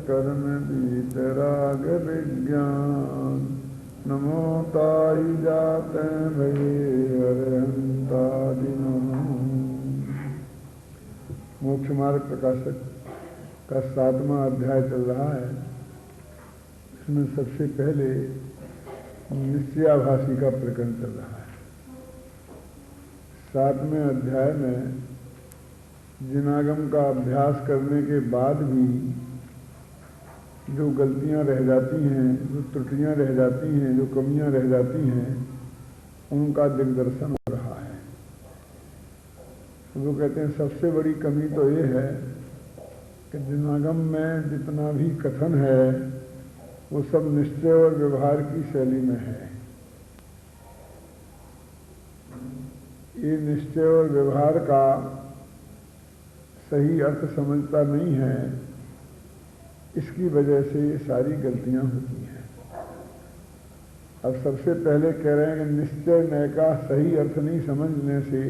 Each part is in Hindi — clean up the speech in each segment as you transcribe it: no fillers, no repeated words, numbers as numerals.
कर्म वीतराग विज्ञान नमो ताई जाते भये अरहंतादि नमो। मोक्ष मार्ग प्रकाशक का 7वां अध्याय चल रहा है। इसमें सबसे पहले निश्चयाभासी का प्रकरण चल रहा है। 7वें अध्याय में जिनागम का अभ्यास करने के बाद भी जो गलतियां रह जाती हैं, जो त्रुटियां रह जाती हैं, जो कमियां रह जाती हैं, उनका दिग्दर्शन हो रहा है। वो कहते हैं सबसे बड़ी कमी तो ये है कि जिनागम में जितना भी कथन है वो सब निश्चय और व्यवहार की शैली में है। ये निश्चय और व्यवहार का सही अर्थ समझता नहीं है, इसकी वजह से ये सारी गलतियां होती हैं। अब सबसे पहले कह रहे हैं कि निश्चय नय का सही अर्थ नहीं समझने से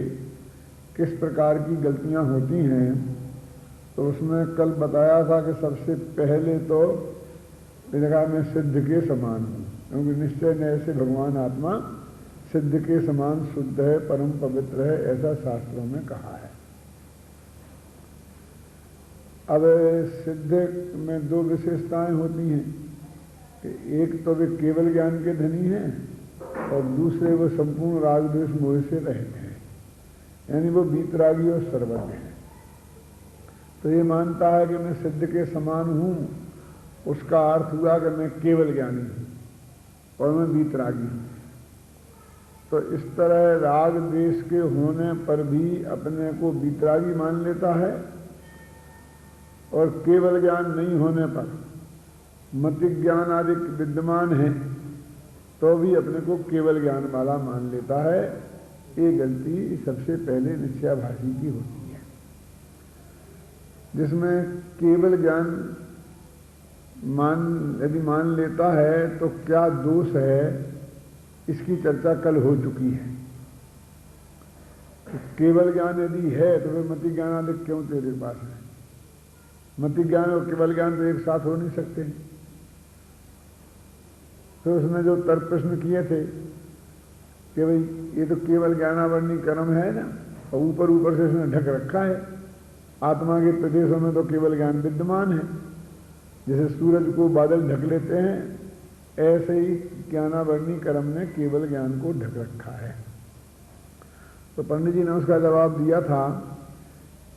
किस प्रकार की गलतियां होती हैं। तो उसमें कल बताया था कि सबसे पहले तो जगह में सिद्ध के समान हूं, क्योंकि निश्चय नय से भगवान आत्मा सिद्ध के समान शुद्ध है, परम पवित्र है, ऐसा शास्त्रों में कहा है। अब सिद्ध में दो विशेषताएं होती हैं कि एक तो वे केवल ज्ञान के धनी हैं और दूसरे वो संपूर्ण राग द्वेष मोह से रहित हैं, यानी वो वीतरागी और सर्वज्ञ हैं। तो ये मानता है कि मैं सिद्ध के समान हूं, उसका अर्थ हुआ कि मैं केवल ज्ञानी हूं और मैं वीतरागी हूं। तो इस तरह राग द्वेष के होने पर भी अपने को वीतरागी मान लेता है और केवल ज्ञान नहीं होने पर मति ज्ञान आदि विद्यमान है तो भी अपने को केवल ज्ञान वाला मान लेता है। ये गलती सबसे पहले निश्चयाभासी की होती है, जिसमें केवल ज्ञान यदि मान लेता है तो क्या दोष है, इसकी चर्चा कल हो चुकी है। तो केवल ज्ञान यदि है तो फिर मति ज्ञान आदि क्यों तेरे पास है? मति ज्ञान और केवल ज्ञान तो एक साथ हो नहीं सकते। तो उसने जो तर्क प्रश्न किए थे कि भाई ये तो केवल ज्ञानावरणी कर्म है ना, और ऊपर ऊपर से इसने ढक रखा है। आत्मा के प्रदेशों में तो केवल ज्ञान विद्यमान है, जैसे सूरज को बादल ढक लेते हैं, ऐसे ही ज्ञानावरणी कर्म ने केवल ज्ञान को ढक रखा है। तो पंडित जी ने उसका जवाब दिया था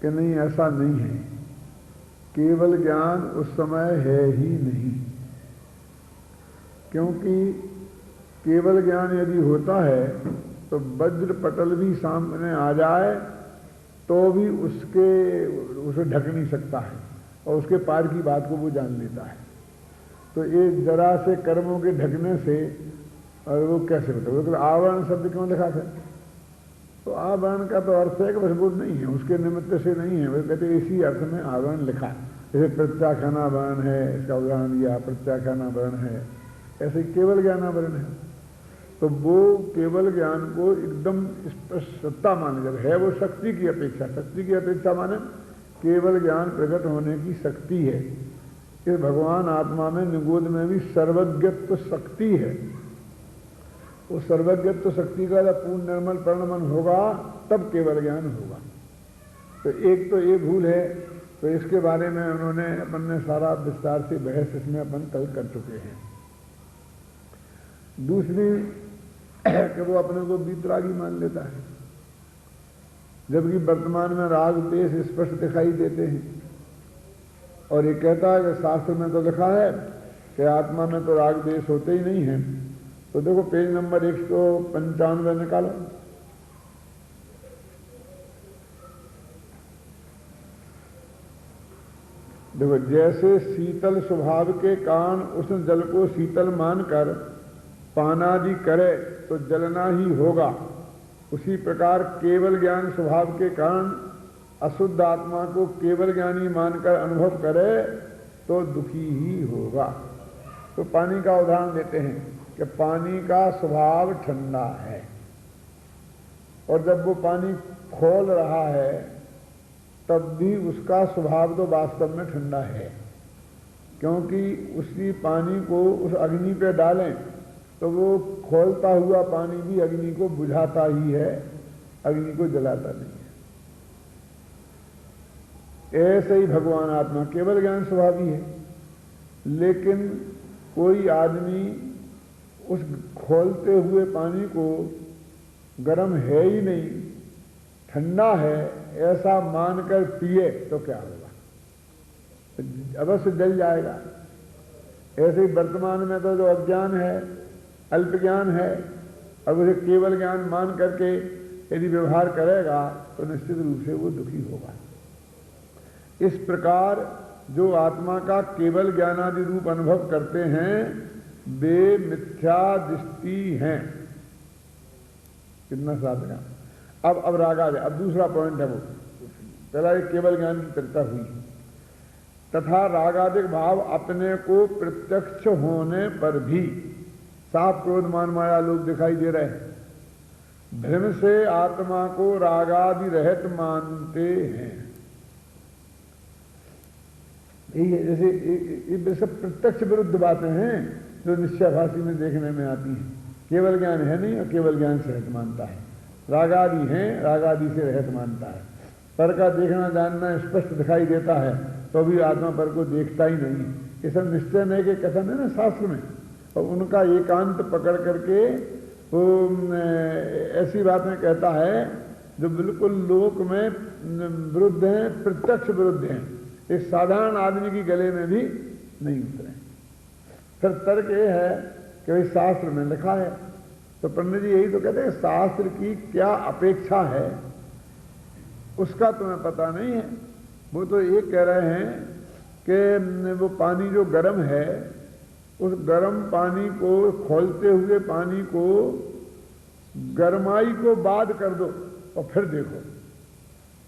कि नहीं, ऐसा नहीं है। केवल ज्ञान उस समय है ही नहीं, क्योंकि केवल ज्ञान यदि होता है तो वज्र पटल भी सामने आ जाए तो भी उसे ढक नहीं सकता है और उसके पार की बात को वो जान लेता है। तो ये जरा से कर्मों के ढकने से और वो कैसे होता है? तो आवरण शब्द क्यों लिखा था? तो आवरण का तो अर्थ है कि बस वो नहीं है, उसके निमित्त से नहीं है। वो कहते इसी अर्थ में आवरण लिखा है। जैसे प्रत्याख्यानावरण है, इसका उदाहरण दिया, प्रत्याख्यानावरण है, ऐसे केवल ज्ञानावरण है। तो वो केवल ज्ञान को एकदम स्पष्ट सत्ता माने, जब है वो शक्ति की अपेक्षा माने केवल ज्ञान प्रकट होने की शक्ति है। इस भगवान आत्मा में निगोद में भी सर्वज्ञत्व शक्ति है। वो सर्वज्ञत्व शक्ति का जब पूर्ण निर्मल परिणमन होगा तब केवल ज्ञान होगा। तो एक तो ये भूल है, तो इसके बारे में उन्होंने अपन ने सारा विस्तार से बहस इसमें अपन कल कर चुके हैं। दूसरी कि वो अपने को वीतरागी मान लेता है, जबकि वर्तमान में राग द्वेष स्पष्ट दिखाई देते हैं। और ये कहता है कि शास्त्र में तो लिखा है कि आत्मा में तो राग द्वेष होते ही नहीं है। तो देखो पेज नंबर 195 निकालो। देखो, जैसे शीतल स्वभाव के कारण उष्ण जल को शीतल मानकर पानादि करे तो जलना ही होगा, उसी प्रकार केवल ज्ञान स्वभाव के कारण अशुद्ध आत्मा को केवल ज्ञानी मानकर अनुभव करे तो दुखी ही होगा। तो पानी का उदाहरण देते हैं कि पानी का स्वभाव ठंडा है और जब वो पानी खोल रहा है तब भी उसका स्वभाव तो वास्तव में ठंडा है, क्योंकि उसी पानी को उस अग्नि पे डालें तो वो खौलता हुआ पानी भी अग्नि को बुझाता ही है, अग्नि को जलाता नहीं है। ऐसे ही भगवान आत्मा केवल ज्ञान स्वभावी है, लेकिन कोई आदमी उस खौलते हुए पानी को गर्म है ही नहीं, ठंडा है ऐसा मानकर पिए तो क्या होगा? अवश्य जल जाएगा। ऐसे ही वर्तमान में तो जो अज्ञान है, अल्प ज्ञान है, अब उसे केवल ज्ञान मान करके यदि व्यवहार करेगा तो निश्चित रूप से वो दुखी होगा। इस प्रकार जो आत्मा का केवल ज्ञानादि रूप अनुभव करते हैं वे मिथ्या दृष्टि हैं। कितना साधना। अब रागा है, अब दूसरा पॉइंट है वो। पहला एक केवल ज्ञान की चर्चा हुई, तथा रागादिक भाव अपने को प्रत्यक्ष होने पर भी साफ क्रोध मान माया लोग दिखाई दे रहे हैं, भ्रम से आत्मा को रागादि रहित मानते हैं। जैसे ये सब प्रत्यक्ष विरुद्ध बातें हैं जो निश्चयभाषी में देखने में आती हैं। केवल ज्ञान है नहीं और केवल ज्ञान से रहित मानता है, रागादि हैं रागादि से रहित मानता है। पर का देखना जानना स्पष्ट दिखाई देता है तो भी आत्मा पर को देखता ही नहीं। ये सब निश्चय नहीं के कथन है ना शास्त्र में, और उनका एकांत पकड़ करके वो ऐसी बातें कहता है जो बिल्कुल लोक में विरुद्ध हैं, प्रत्यक्ष विरुद्ध हैं, एक साधारण आदमी की गले में भी नहीं उतरे। फिर तर्क ये है कि भाई शास्त्र में लिखा है, तो पंडित जी यही तो कहते हैं शास्त्र की क्या अपेक्षा है उसका तुम्हें पता नहीं है। वो तो ये कह रहे हैं कि वो पानी जो गर्म है उस गर्म पानी को, खौलते हुए पानी को गरमाई को बाद कर दो और फिर देखो।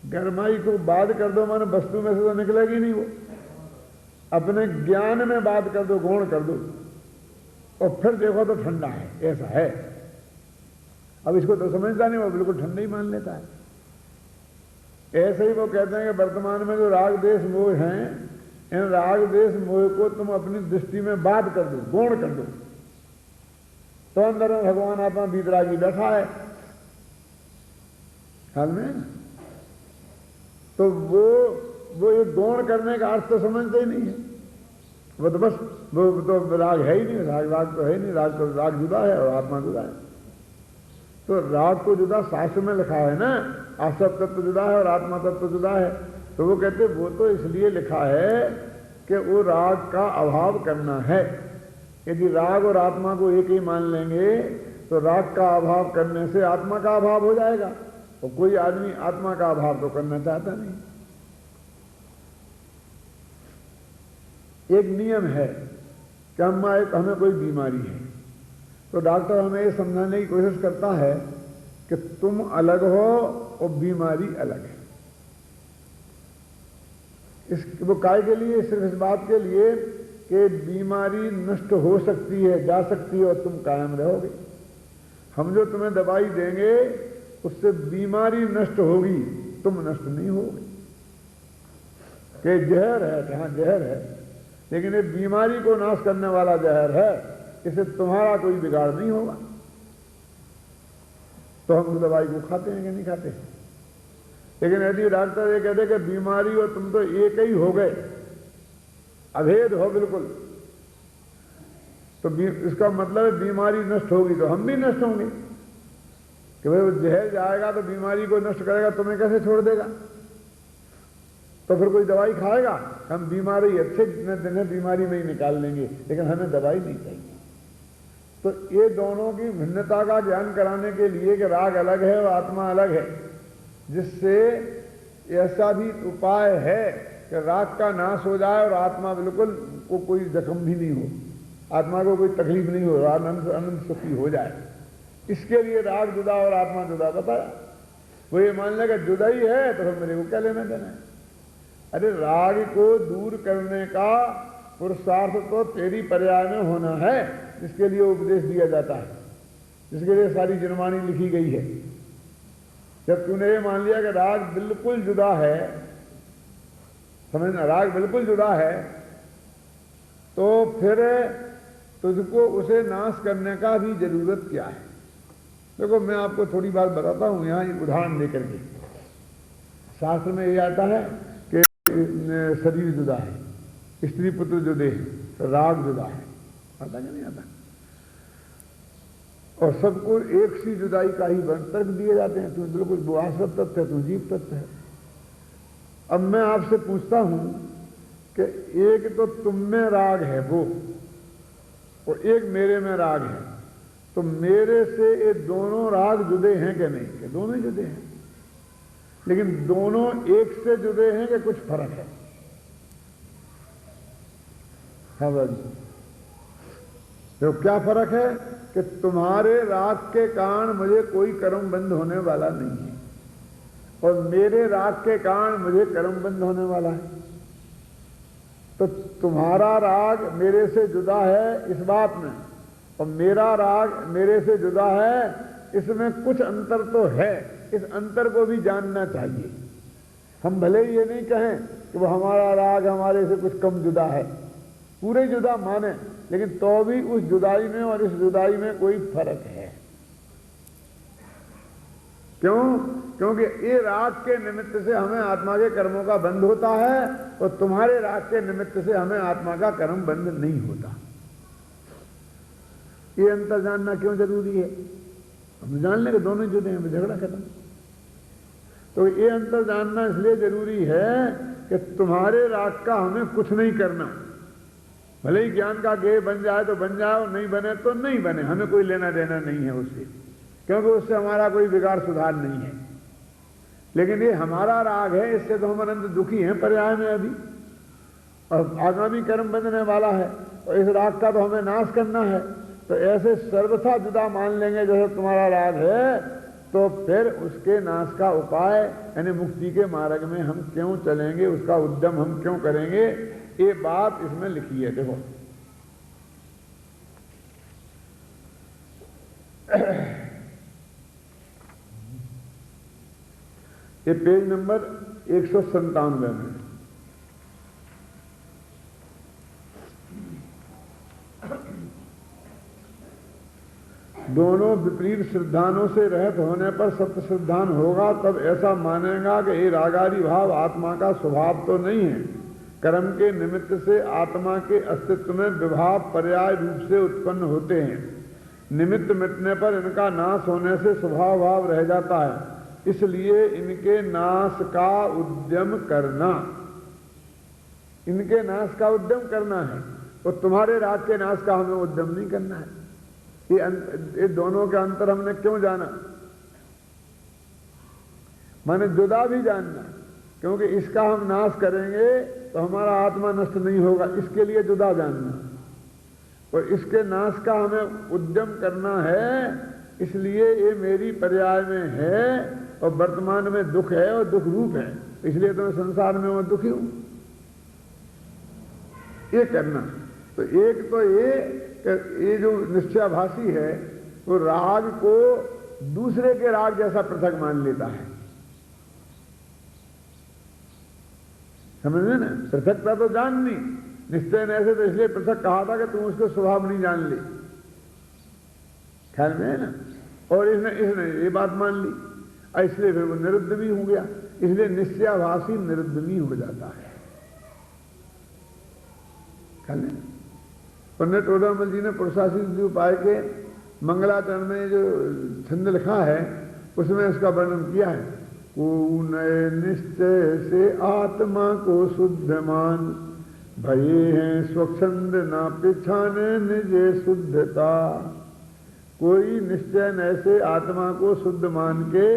गरमाई को बाद कर दो माने वस्तु में से तो निकलेगी नहीं, वो अपने ज्ञान में बात कर दो, गौण कर दो और फिर देखो तो ठंडा है, ऐसा है। अब इसको तो समझता नहीं, वो बिल्कुल ठंडा ही मान लेता है। ऐसे ही वो कहते हैं कि वर्तमान में जो राग देश मोह हैं, इन राग देश मोह को तुम अपनी दृष्टि में बात कर दो, गौण कर दो, तो अंदर में भगवान आत्मा बीतरागी बैठा है हाल में। तो वो ये गौण करने का अर्थ तो समझते ही नहीं है। वो तो बस वो तो राग है ही नहीं, राग तो है नहीं, राग जुदा है और आत्मा जुदा है। तो राग को जुदा शास्त्र में लिखा है ना, आसव तत्व जुदा है और आत्मा तत्व जुदा है। तो वो कहते वो तो इसलिए लिखा है कि वो राग का अभाव करना है। यदि राग और आत्मा को एक ही मान लेंगे तो राग का अभाव करने से आत्मा का अभाव हो जाएगा, और कोई आदमी आत्मा का अभाव तो करना चाहता नहीं। एक नियम है कि हमें कोई बीमारी है तो डॉक्टर हमें ये समझाने की कोशिश करता है कि तुम अलग हो और बीमारी अलग है। वो काय के लिए? सिर्फ इस बात के लिए कि बीमारी नष्ट हो सकती है, जा सकती है और तुम कायम रहोगे। हम जो तुम्हें दवाई देंगे उससे बीमारी नष्ट होगी, तुम नष्ट नहीं होगे। कि जहर है, जहां जहर है, लेकिन ये बीमारी को नाश करने वाला जहर है, इससे तुम्हारा कोई बिगाड़ नहीं होगा। तो हम उस दवाई को खाते हैं कि नहीं खाते? लेकिन यदि डॉक्टर ये कहते कि बीमारी और तुम तो एक ही हो गए, अभेद हो बिल्कुल, तो इसका मतलब है बीमारी नष्ट होगी तो हम भी नष्ट होंगे। कि भाई वो जहर जाएगा तो बीमारी को नष्ट करेगा, तुम्हें कैसे छोड़ देगा? तो फिर कोई दवाई खाएगा? हम बीमारी अच्छे दिन बीमारी में ही निकाल लेंगे, लेकिन हमें दवाई नहीं चाहिए। तो ये दोनों की भिन्नता का ज्ञान कराने के लिए कि राग अलग है और आत्मा अलग है, जिससे ऐसा भी उपाय है कि राग का नाश हो जाए और आत्मा बिल्कुल को कोई जख्म भी नहीं हो, आत्मा को कोई तकलीफ नहीं हो, आनंद सुखी हो जाए। इसके लिए राग जुदा और आत्मा जुदा बताया। वो ये मान लेगा जुदा ही है तो फिर मेरे को क्या लेना देना है? अरे राग को दूर करने का पुरुषार्थ तो तेरी पर्याय में होना है, जिसके लिए उपदेश दिया जाता है, जिसके लिए सारी जनवाणी लिखी गई है। जब तूने ये मान लिया कि राग बिल्कुल जुदा है, समझना, राग बिल्कुल जुदा है, तो फिर तुझको उसे नाश करने का भी जरूरत क्या है? देखो मैं आपको थोड़ी बात बताता हूं यहां एक उदाहरण देकर के। शास्त्र में ये आता है कि शरीर जुदा है, स्त्री पुत्र जुदे हैं, तो राग जुदा है, आता क्या नहीं आता? और सबको एक सी जुदाई का ही तर्क दिए जाते हैं। तुम बिल्कुल वो आश्रत तत्व है, तुम जीव तत्व है। अब मैं आपसे पूछता हूं कि एक तो तुम में राग है वो, और एक मेरे में राग है, तो मेरे से ये दोनों राग जुदे हैं कि नहीं? कि दोनों जुदे हैं, लेकिन दोनों एक से जुदे हैं कि कुछ फर्क है? हाँ भाई, तो क्या फर्क है कि तुम्हारे राग के कारण मुझे कोई कर्म बंद होने वाला नहीं है, और मेरे राग के कारण मुझे कर्म बंद होने वाला है। तो तुम्हारा राग मेरे से जुदा है इस बात में, और मेरा राग मेरे से जुदा है, इसमें कुछ अंतर तो है। इस अंतर को भी जानना चाहिए। हम भले ही ये नहीं कहें कि वो हमारा राग हमारे से कुछ कम जुदा है, पूरे जुदा माने, लेकिन तो भी उस जुदाई में और इस जुदाई में कोई फर्क है। क्यों? क्योंकि ये राग के निमित्त से हमें आत्मा के कर्मों का बंध होता है, और तुम्हारे राग के निमित्त से हमें आत्मा का कर्म बंद नहीं होता। ये अंतर जानना क्यों जरूरी है? हम जान लें कि दोनों जुदे हैं, झगड़ा खत्म। तो ये अंतर जानना इसलिए जरूरी है कि तुम्हारे राग का हमें कुछ नहीं करना। भले ही ज्ञान का गेय बन जाए तो बन जाए, और नहीं बने तो नहीं बने, हमें कोई लेना देना नहीं है उससे, क्योंकि उससे हमारा कोई बिगाड़ सुधार नहीं है। लेकिन ये हमारा राग है, इससे तो हम अनंत दुखी हैं पर्याय में अभी, और आगामी कर्म बंधने वाला है, और इस राग का तो हमें नाश करना है। तो ऐसे सर्वथा जुदा मान लेंगे जैसे तुम्हारा राग है, तो फिर उसके नाश का उपाय यानी मुक्ति के मार्ग में हम क्यों चलेंगे, उसका उद्यम हम क्यों करेंगे, ये बात इसमें लिखी है। देखो ये पेज नंबर 197 में। दोनों विपरीत श्रद्धानों से रहित होने पर सत्य श्रद्धान होगा, तब ऐसा मानेगा कि ये रागादि भाव आत्मा का स्वभाव तो नहीं है। कर्म के निमित्त से आत्मा के अस्तित्व में विभाव पर्याय रूप से उत्पन्न होते हैं। निमित्त मिटने पर इनका नाश होने से स्वभाव भाव रह जाता है, इसलिए इनके नाश का उद्यम करना, इनके नाश का उद्यम करना है, और तुम्हारे राग के नाश का हमें उद्यम नहीं करना है। ये दोनों का अंतर हमने क्यों जाना? माने जुदा भी जानना, क्योंकि इसका हम नाश करेंगे तो हमारा आत्मा नष्ट नहीं होगा, इसके लिए जुदा जानना, और इसके नाश का हमें उद्यम करना है, इसलिए ये मेरी पर्याय में है, और वर्तमान में दुख है और दुख रूप है, इसलिए तो मैं संसार में मैं दुखी हूं। ये करना। तो एक तो ये जो निश्चयाभासी है वो राग को दूसरे के राग जैसा पृथक मान लेता है, समझे ना? पृथकता तो जाननी, निश्चय ऐसे तो इसलिए पृथक कहा था कि तुम उसके स्वभाव नहीं जान ली, ख्याल में है ना? और इसने ये बात मान ली, इसलिए फिर वो निरुद्ध भी हो गया, इसलिए निश्चयाभासी निरुद्ध भी हो जाता है। ख्याल में पंडित टोडामल जी ने पुरुषाशीष उपाय के मंगलाचरण में जो छंद लिखा है उसमें इसका वर्णन किया है। नए निश्चय से आत्मा को शुद्ध मान, भये हैं स्वच्छंद ना पिछाने निजे शुद्धता। कोई निश्चय ऐसे आत्मा को शुद्ध मान के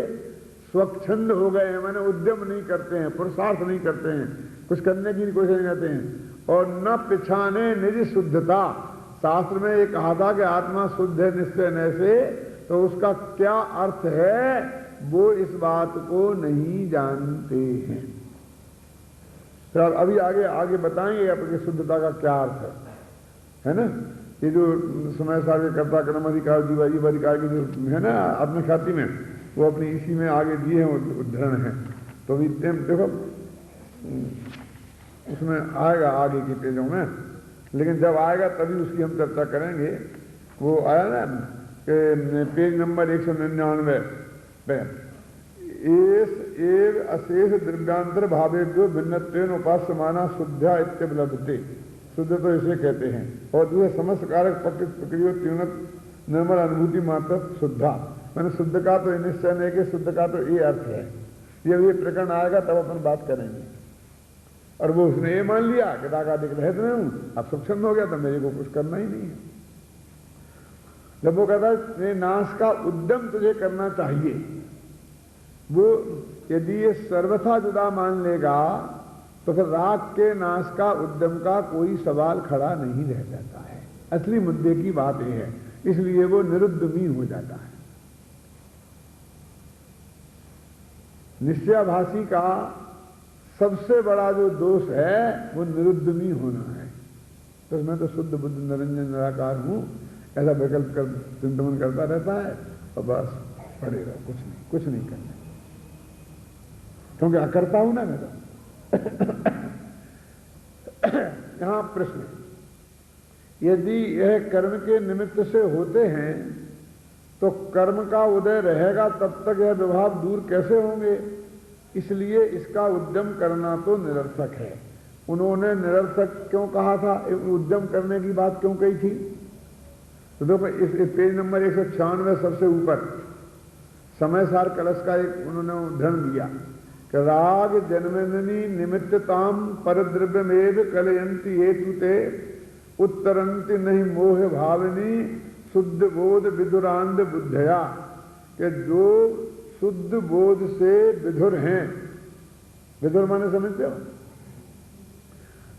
स्वच्छंद हो गए हैं, माने उद्यम नहीं करते हैं, पुरुषार्थ नहीं करते हैं, कुछ करने की कोशिश नहीं करते हैं, और न पिछाने निज शुद्धता। शास्त्र में ये कहा था कि आत्मा शुद्ध है निश्चय ऐसे, तो उसका क्या अर्थ है वो इस बात को नहीं जानते हैं। तो अभी आगे आगे बताएंगे आपकी शुद्धता का क्या अर्थ है ना? ये जो समय सारे कर्ता कर्म अधिकार जीव अधिकार की जो है ना अपनी ख्याति में, वो अपनी इसी में आगे दिए हैं, उद्धरण है। तो अभी देखो उसमें आएगा आगे के पेजों में लेकिन जब आएगा तभी उसकी हम चर्चा करेंगे। वो आया ना कि पेज नंबर 199 पे, एस एव अशेष द्रव्यांतर भावेभ्यो भिन्नत्वेन उपास्यमाना शुद्धा इत्यपलब्धते। शुद्ध तो इसे कहते हैं। और दूसरे समस्त कारक प्रक्रिया त्युनत निर्मल अनुभूति मात्र शुद्धा, मैंने शुद्ध का तो निश्चय नहीं कि शुद्ध का तो ये अर्थ है। ये प्रकरण आएगा तब अपन बात करेंगे। और वो उसने ये मान लिया कि दागादिक रहत में हूं, अब स्वच्छंद हो गया तो मेरे को कुछ करना ही नहीं है। जब वो कहता है नाश का उद्यम तुझे करना चाहिए, वो यदि ये सर्वथा जुदा मान लेगा तो फिर राग के नाश का उद्यम का कोई सवाल खड़ा नहीं रह जाता है। असली मुद्दे की बात यह है, इसलिए वो निरुद्धमी हो जाता है। निश्चयाभासी का सबसे बड़ा जो दोष है वो निरुद्धमी होना है। तो मैं तो शुद्ध बुद्ध निरंजन निराकार हूं, ऐसा विकल्प कर चिंतन करता रहता है और बस पड़े रहो, कुछ नहीं करना, क्योंकि अकर्ता हूं ना मैं तो। यहां प्रश्न, यदि यह कर्म के निमित्त से होते हैं तो कर्म का उदय रहेगा तब तक यह विभाव दूर कैसे होंगे? इसलिए इसका उद्यम करना तो निरर्थक है। उन्होंने निरर्थक क्यों कहा था? उद्यम करने की बात क्यों कही थी? तो देखो इस पेज नंबर 196 सबसे ऊपर समय सार कलश का एक उन्होंने उदाहरण दिया कि राग जन्मनि निमित्तताम परद्रव्यमेव कलयंती हेतुते उत्तरंति नहीं मोह भावनी शुद्ध बोध विदुरांध बुद्धया, कि जो शुद्ध बोध से विधुर हैं, विधुर माने समझते हो?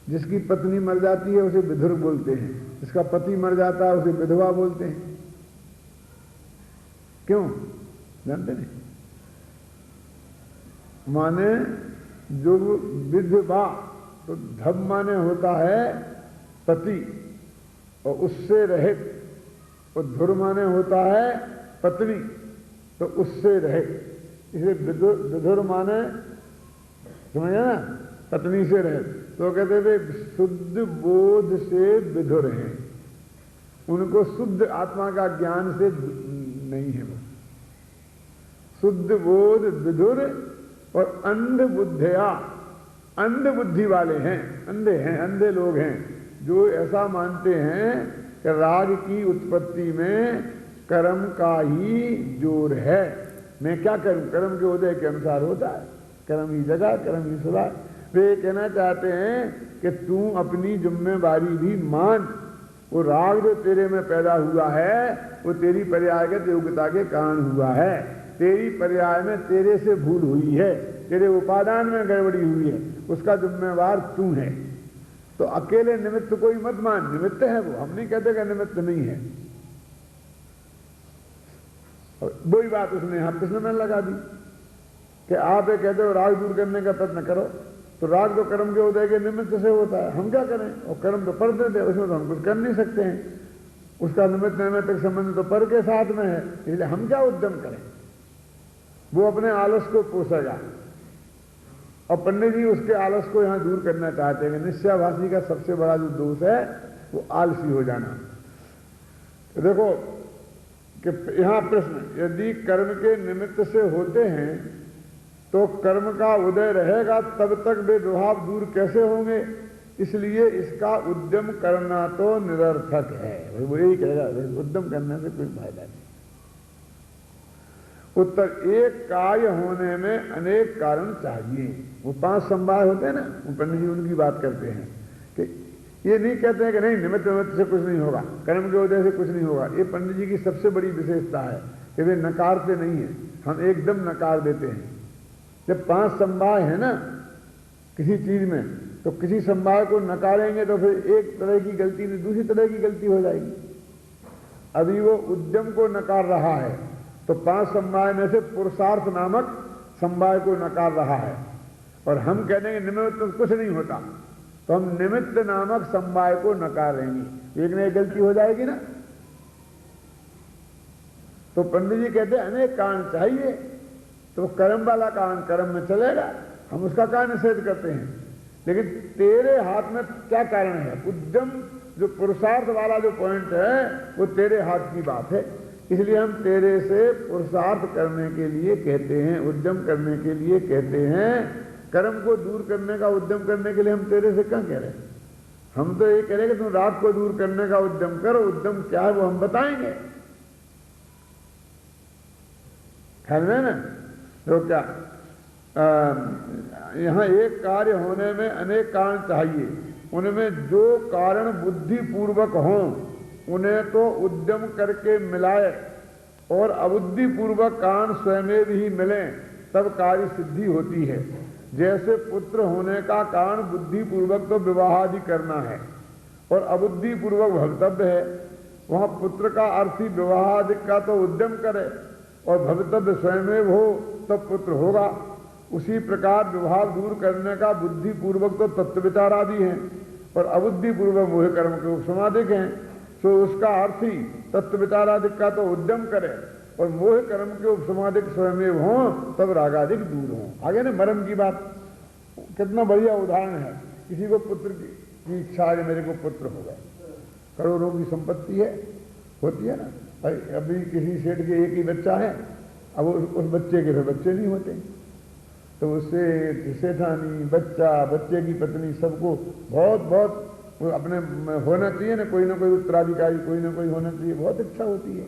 जिसकी पत्नी मर जाती है उसे विधुर बोलते हैं, जिसका पति मर जाता है उसे विधवा बोलते हैं। क्यों जानते नहीं? माने जो विधवा, तो धब माने होता है पति और उससे रहित, और धुर माने होता है पत्नी तो उससे रहित। इसे विधुर माने समझे ना, पत्नी से रहित। तो कहते थे शुद्ध बोध से विधुर हैं, उनको शुद्ध आत्मा का ज्ञान से नहीं है। शुद्ध बोध विधुर और अंध बुद्धया, अंध बुद्धि वाले हैं, अंधे हैं, अंधे लोग हैं जो ऐसा मानते हैं कि राग की उत्पत्ति में कर्म का ही जोर है। मैं क्या करूं? कर्म के उदय के अनुसार होता है, कर्म ही जगह, कर्म ही सुधा। वे कहना चाहते हैं कि तू अपनी जिम्मेवारी भी मान। वो राग जो तेरे में पैदा हुआ है वो तेरी पर्यायगत योग्यता के कारण हुआ है। तेरी पर्याय में तेरे से भूल हुई है, तेरे उपादान में गड़बड़ी हुई है, उसका जिम्मेवार तू है। तो अकेले निमित्त कोई मत मान, निमित्त है वो, हम नहीं कहते कि निमित्त नहीं है। वही बात उसने यहां प्रश्न में लगा दी कि आप ये कहते हो राग दूर करने का प्रयत्न करो, तो राग तो कर्म के उदय के निमित्त से होता है, हम क्या करें? और कर्म तो पर देते, उसमें तो हम कुछ कर नहीं सकते हैं, उसका निमित्त नैमित्तिक संबंध तो पर के साथ में है, इसलिए हम क्या उद्यम करें? वो अपने आलस को पोसेगा। और पंडित जी उसके आलस को यहां दूर करना चाहते हैं। निश्चयाभासी का सबसे बड़ा जो दोष है वो आलसी हो जाना। तो देखो कि यहां प्रश्न, यदि कर्म के निमित्त से होते हैं तो कर्म का उदय रहेगा तब तक वे विभाव दूर कैसे होंगे? इसलिए इसका उद्यम करना तो निरर्थक है। वो यही कहेगा, उद्यम करने से कोई फायदा नहीं। उत्तर, एक कार्य होने में अनेक कारण चाहिए। वो 5 संवाद होते हैं ना, वो पंडित जी उनकी बात करते हैं कि ये नहीं कहते हैं कि नहीं निमित्त निमित्त से कुछ नहीं होगा, कर्म के उदय से कुछ नहीं होगा। ये पंडित जी की सबसे बड़ी विशेषता है कि वे नकारते नहीं है, हम एकदम नकार देते हैं। जब 5 संवाद है ना किसी चीज में, तो किसी संवाद को नकारेंगे तो फिर एक तरह की गलती नहीं दूसरी तरह की गलती हो जाएगी। अभी वो उद्यम को नकार रहा है तो 5 संवाद में से पुरुषार्थ नामक संवाद को नकार रहा है, और हम कह देंगे निमित्त तो कुछ नहीं होता, तो हम निमित्त नामक संवाद को नकारेंगे, एक न एक गलती हो जाएगी ना। तो पंडित जी कहते हैं अनेक कारण चाहिए, तो कर्म वाला कारण कर्म में चलेगा, हम उसका कारण निषेध करते हैं। लेकिन तेरे हाथ में क्या कारण है? उद्यम, जो पुरुषार्थ वाला जो पॉइंट है वो तेरे हाथ की बात है। इसलिए हम तेरे से पुरुषार्थ करने के लिए कहते हैं, उद्यम करने के लिए कहते हैं। कर्म को दूर करने का उद्यम करने के लिए हम तेरे से क्या कह रहे हैं? हम तो ये कह रहे हैं कि तुम राग को दूर करने का उद्यम करो। उद्यम क्या है वो हम बताएंगे, ख्याल में ना? तो क्या यहां एक कार्य होने में अनेक कारण चाहिए, उनमें जो कारण बुद्धिपूर्वक हों उन्हें तो उद्यम करके मिलाए, और अबुद्धिपूर्वक कारण स्वयं भी मिले तब कार्य सिद्धि होती है। जैसे पुत्र होने का कारण बुद्धिपूर्वक तो विवाह आदि करना है और अबुद्धिपूर्वक भवितव्य है। वहां पुत्र का अर्थ ही विवाह आदि का तो उद्यम करे और भवितव्य स्वयं हो तब पुत्र होगा। उसी प्रकार विवाह दूर करने का बुद्धिपूर्वक तो तत्व विचार आदि है और अबुद्धिपूर्वक मोह कर्म के उपसमाधिक हैं। तो उसका अर्थ ही तत्व विचार आदि का तो उद्यम करे और मोह कर्म के उपसमाधिक स्वयं हों तब रागाधिक दूर हों। आगे ना मरम की बात, कितना बढ़िया उदाहरण है। किसी को पुत्र की इच्छा है, मेरे को पुत्र होगा, करोड़ों की संपत्ति है, होती है ना। अभी किसी सेठ के एक ही बच्चा है, अब उस बच्चे के फिर बच्चे नहीं होते, तो उससे सेठानी, बच्चा, बच्चे की पत्नी, सबको बहुत बहुत अपने होना चाहिए ना कोई उत्तराधिकारी, कोई ना कोई होना चाहिए, बहुत इच्छा होती है।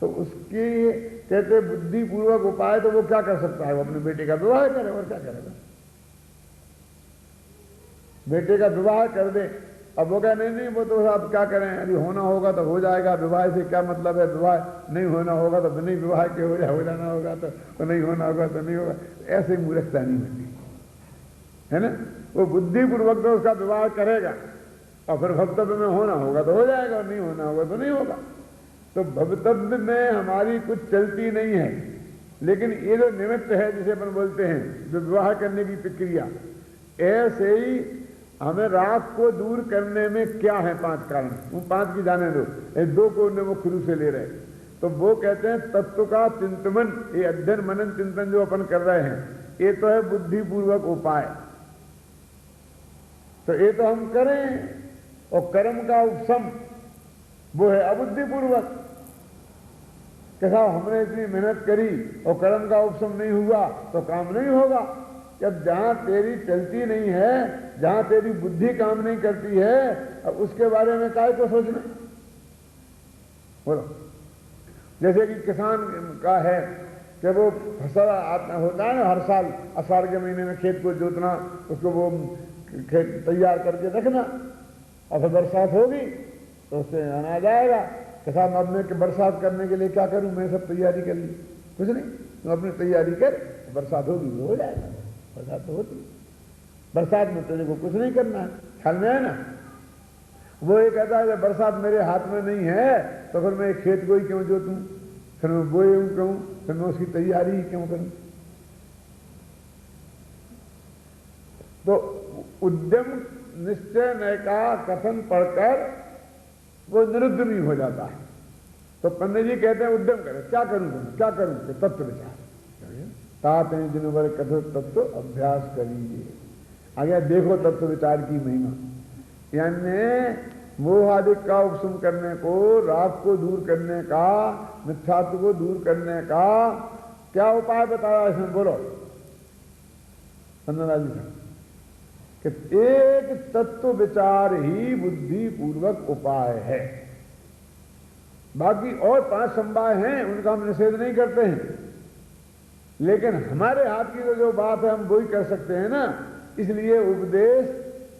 तो उसकी कहते बुद्धिपूर्वक उपाय तो वो क्या कर सकता है? वो अपने बेटे का विवाह करे, और क्या करेगा? बेटे का विवाह कर दे। अब वो कहे नहीं वो तो आप क्या करें, अभी होना होगा तो हो जाएगा, विवाह से क्या मतलब है, विवाह नहीं होना होगा तो नहीं विवाह के हो जाना होगा तो नहीं होना होगा तो नहीं होगा। ऐसे मूर्खता नहीं होती है ना। वो बुद्धिपूर्वक तो उसका विवाह करेगा और फिर भवितव्य में होना होगा तो हो जाएगा और नहीं होना होगा तो नहीं होगा। तो भवितव्य में हमारी कुछ चलती नहीं है, लेकिन ये जो निमित्त है जिसे अपन बोलते हैं जो विवाह करने की प्रक्रिया, ऐसे ही हमें राग को दूर करने में क्या है 5 कारण। वो 5 की जाने दो, 2 को उन्हें वो शुरू से ले रहे। तो वो कहते हैं तत्व का चिंतन, ये अध्ययन मनन चिंतन जो अपन कर रहे हैं, ये तो है बुद्धिपूर्वक उपाय, तो ये तो हम करें। और कर्म का उपशम वो है अबुद्धिपूर्वक। कैसा हमने इतनी मेहनत करी और कर्म का उपशम नहीं हुआ तो काम नहीं होगा। जब जहां तेरी चलती नहीं है, जहां तेरी बुद्धि काम नहीं करती है, अब उसके बारे में काय को सोचना? बोलो। जैसे कि किसान का है कि वो फसल होता है ना, हर साल आषाढ़ के महीने में खेत को जोतना, उसको वो खेत तैयार करके रखना, और फिर बरसात होगी तो उससे अनाज आएगा। किसान अब मैं बरसात करने के लिए क्या करूं, मैं सब तैयारी कर ली, कुछ नहीं, तुम अपनी तैयारी कर, बरसात होगी वो हो जाएगा। बरसात तो होती, बरसात में तेरे को कुछ नहीं करना है, ख्याल में है ना। वो ये कहता है जब बरसात मेरे हाथ में नहीं है तो फिर मैं खेत को ही क्यों जोतूं, फिर मैं बोए कहूं, फिर मैं उसकी तैयारी ही क्यों करूं। तो उद्यम निश्चय नय का कथन पढ़कर वो निरुद्ध नहीं हो जाता है। तो पंडित जी कहते हैं उद्यम करें, क्या करूं क्या करूं, तो तत्व विचार तात हैं दिन भर कथो तत्व अभ्यास करिए। आगे देखो तत्व विचार की महिमा, यानी मोह आदि का उपशम करने को, राग को दूर करने का, मिथ्यात्व को दूर करने का क्या उपाय बताया इसमें? बोलो चंद्रराज जी कि एक तत्व विचार ही बुद्धि पूर्वक उपाय है। बाकी और 5 संभाय हैं, उनका हम निषेध नहीं करते हैं, लेकिन हमारे हाथ की तो जो बात है हम वही कर सकते हैं ना। इसलिए उपदेश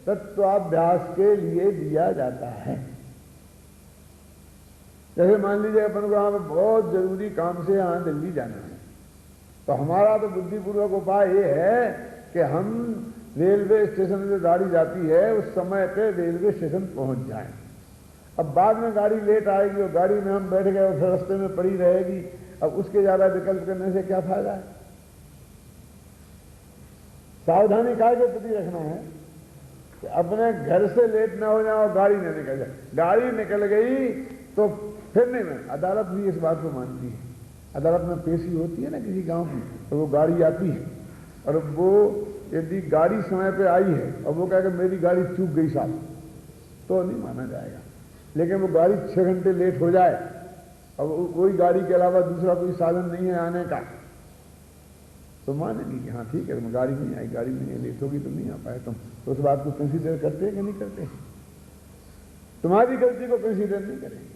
तत्वाभ्यास के लिए दिया जाता है। जैसे मान लीजिए अपन को यहां बहुत जरूरी काम से यहां दिल्ली जाना है, तो हमारा तो बुद्धिपूर्वक उपाय ये है कि हम रेलवे स्टेशन से गाड़ी जाती है उस समय पे रेलवे स्टेशन पहुंच जाए। अब बाद में गाड़ी लेट आएगी और गाड़ी में हम बैठ गए और फिर रास्ते में पड़ी रहेगी, अब उसके ज्यादा विकल्प करने से क्या फायदा है। सावधानी काय के प्रति रखना है कि अपने घर से लेट ना हो जाए और गाड़ी न निकल जाए। गाड़ी निकल गई तो फिर नहीं, मैं अदालत भी इस बात को मानती है। अदालत में पेशी होती है ना किसी गांव की, तो वो गाड़ी आती है और वो यदि गाड़ी समय पे आई है और वो कहेगा मेरी गाड़ी चूक गई साहब, तो नहीं माना जाएगा। लेकिन वो गाड़ी 6 घंटे लेट हो जाए और कोई गाड़ी के अलावा दूसरा कोई साधन नहीं है आने का, तो मानेंगे कि हाँ ठीक है, गाड़ी नहीं आई, गाड़ी नहीं है, लेट होगी तो नहीं आ पाए तुम, तो उस बात को कंसीडर करते हैं कि नहीं करते? तुम्हारी गलती को कंसीडर नहीं करेंगे।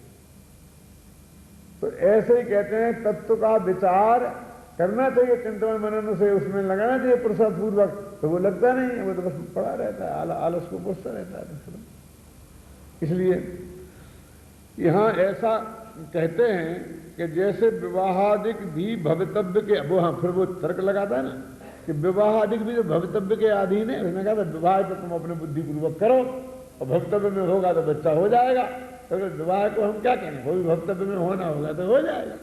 तो ऐसे ही कहते हैं तत्व का विचार करना चाहिए, चिंतन मनन से उसमें लगाना चाहिए प्रसाद पूर्वक, तो वो लगता नहीं है, वो तो बस पड़ा रहता है, आलस को कोसता रहता है। इसलिए यहां ऐसा कहते हैं कि जैसे विवाहादिक भी भवितव्य के, वो हाँ फिर वो तर्क लगाता है ना कि विवाहादिक भी जो भवितव्य के अधीन है, उसने कहा था विवाह तो तुम अपने बुद्धिपूर्वक करो और भवितव्य में होगा तो बच्चा हो जाएगा, तो विवाह को हम क्या करें, वो भी भवितव्य में होना होगा तो हो जाएगा।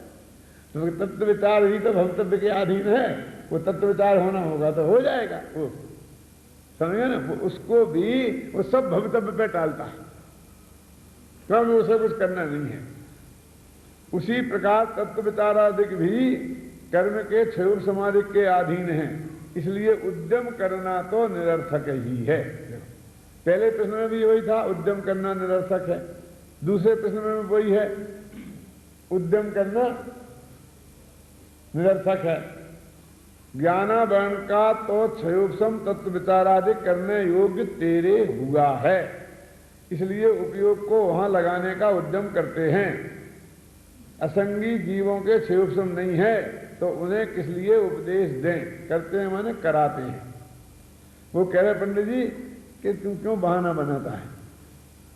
तो तत्व विचार ही तो भवितव्य के अधीन है, वो तत्व विचार होना होगा तो हो जाएगा। वो समझे ना, वो उसको भी वो सब भवितव्य पे टालता है, क्योंकि उसे कुछ करना नहीं है। उसी प्रकार तत्व विचारादिक भी कर्म के क्षयोर समाधि के अधीन है, इसलिए उद्यम करना तो निरर्थक ही है। पहले प्रश्न में भी वही था, उद्यम करना निरर्थक है। दूसरे प्रश्न में वही है, उद्यम करना निरर्थक है। ज्ञानावरण का तो क्षयोक्षम तत्व विचारादि करने योग्य तेरे हुआ है, इसलिए उपयोग को वहां लगाने का उद्यम करते हैं। असंगी जीवों के क्षयोक्षम नहीं है तो उन्हें किस लिए उपदेश दें, करते हैं माने कराते हैं। वो कह रहे पंडित जी कि तू क्यों बहाना बनाता है,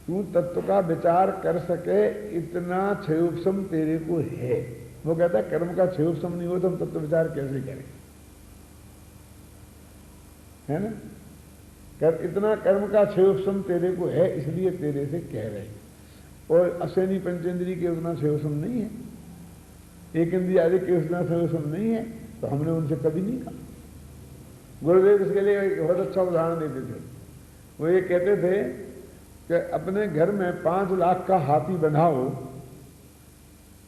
तू तत्व का विचार कर सके इतना क्षयोक्षम तेरे को है। वो कहता है कर्म का क्षयोक्षम नहीं हो तो हम तत्व विचार कैसे करें, है ना। इतना कर्म का क्षयोक्षम तेरे को है, इसलिए तेरे से कह रहे हैं। और अश्विनी पंचेंद्री के उतना क्षयोक्षम नहीं है, एक इंद्रिय आदि के उतना क्षयोक्षम नहीं है, तो हमने उनसे कभी नहीं कहा। गुरुदेव इसके लिए एक बहुत अच्छा उदाहरण देते थे। वो ये कहते थे कि अपने घर में 5 लाख का हाथी बंधाओ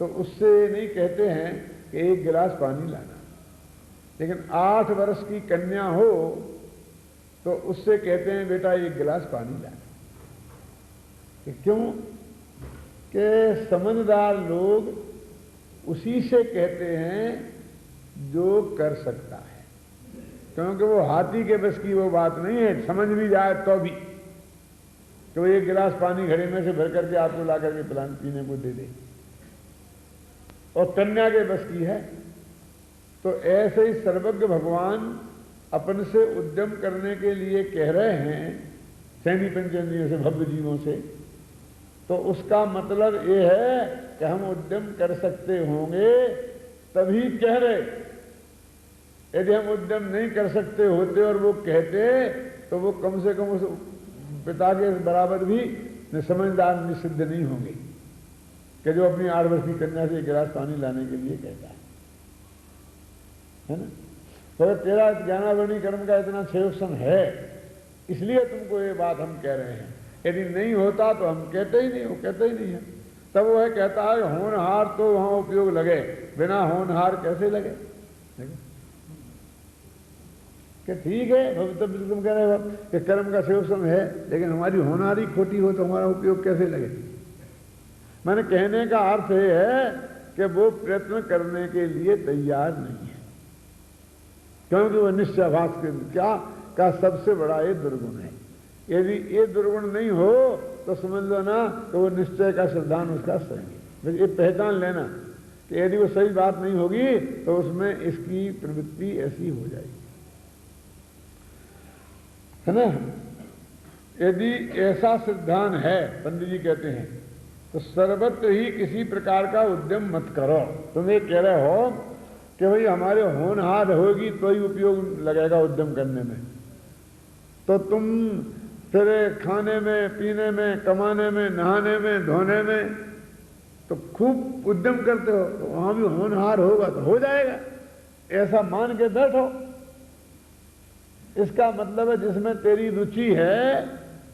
तो उससे नहीं कहते हैं कि 1 गिलास पानी लाना, लेकिन 8 वर्ष की कन्या हो तो उससे कहते हैं बेटा 1 गिलास पानी लाना। क्यों? कि समझदार लोग उसी से कहते हैं जो कर सकता है, क्योंकि वो हाथी के बस की वो बात नहीं है, समझ भी जाए तो भी तो 1 गिलास पानी घड़े में से भर करके आपको ला करके पिलाने पीने को दे दे, और कन्या के बस की है। तो ऐसे ही सर्वज्ञ भगवान अपन से उद्यम करने के लिए कह रहे हैं सैनी पंचेंद्रियों से, भव्य जीवों से। तो उसका मतलब ये है कि हम उद्यम कर सकते होंगे तभी कह रहे। यदि हम उद्यम नहीं कर सकते होते और वो कहते तो वो कम से कम उस पिता के बराबर भी समझदार निषिद्ध नहीं होंगे कि जो अपनी 8 वर्ष की कन्या से 1 गिलास पानी लाने के लिए कहता है ना। तो तेरा ज्ञानावरणी कर्म का इतना क्षयोक्षम है, इसलिए तुमको ये बात हम कह रहे हैं। यदि नहीं होता तो हम कहते ही नहीं, वो कहते ही नहीं है। तब वो है कहता है होनहार तो वहां उपयोग लगे, बिना होनहार कैसे लगे। कि ठीक है भवितव्य तुम कह रहे हो कि कर्म का क्षयोक्षम है, लेकिन हमारी होनहारी खोटी हो तो हमारा उपयोग कैसे लगे। मैंने कहने का अर्थ ये है कि वो प्रयत्न करने के लिए तैयार नहीं है, क्योंकि वो निश्चयभास के क्या का सबसे बड़ा ये दुर्गुण है। यदि ये दुर्गुण नहीं हो तो समझ लो ना कि वो निश्चय का सिद्धांत उसका सही है। ये पहचान लेना कि यदि वो सही बात नहीं होगी तो उसमें इसकी प्रवृत्ति ऐसी हो जाएगी, है ना। यदि ऐसा सिद्धांत है, पंडित जी कहते हैं, तो सर्वत्र ही किसी प्रकार का उद्यम मत करो। तुम ये कह रहे हो कि भाई हमारे होनहार होगी तो ही उपयोग लगेगा उद्यम करने में, तो तुम फिर खाने में, पीने में, कमाने में, नहाने में, धोने में तो खूब उद्यम करते हो, तो वहां भी होनहार होगा तो हो जाएगा, ऐसा मान के बैठो। इसका मतलब है जिसमें तेरी रुचि है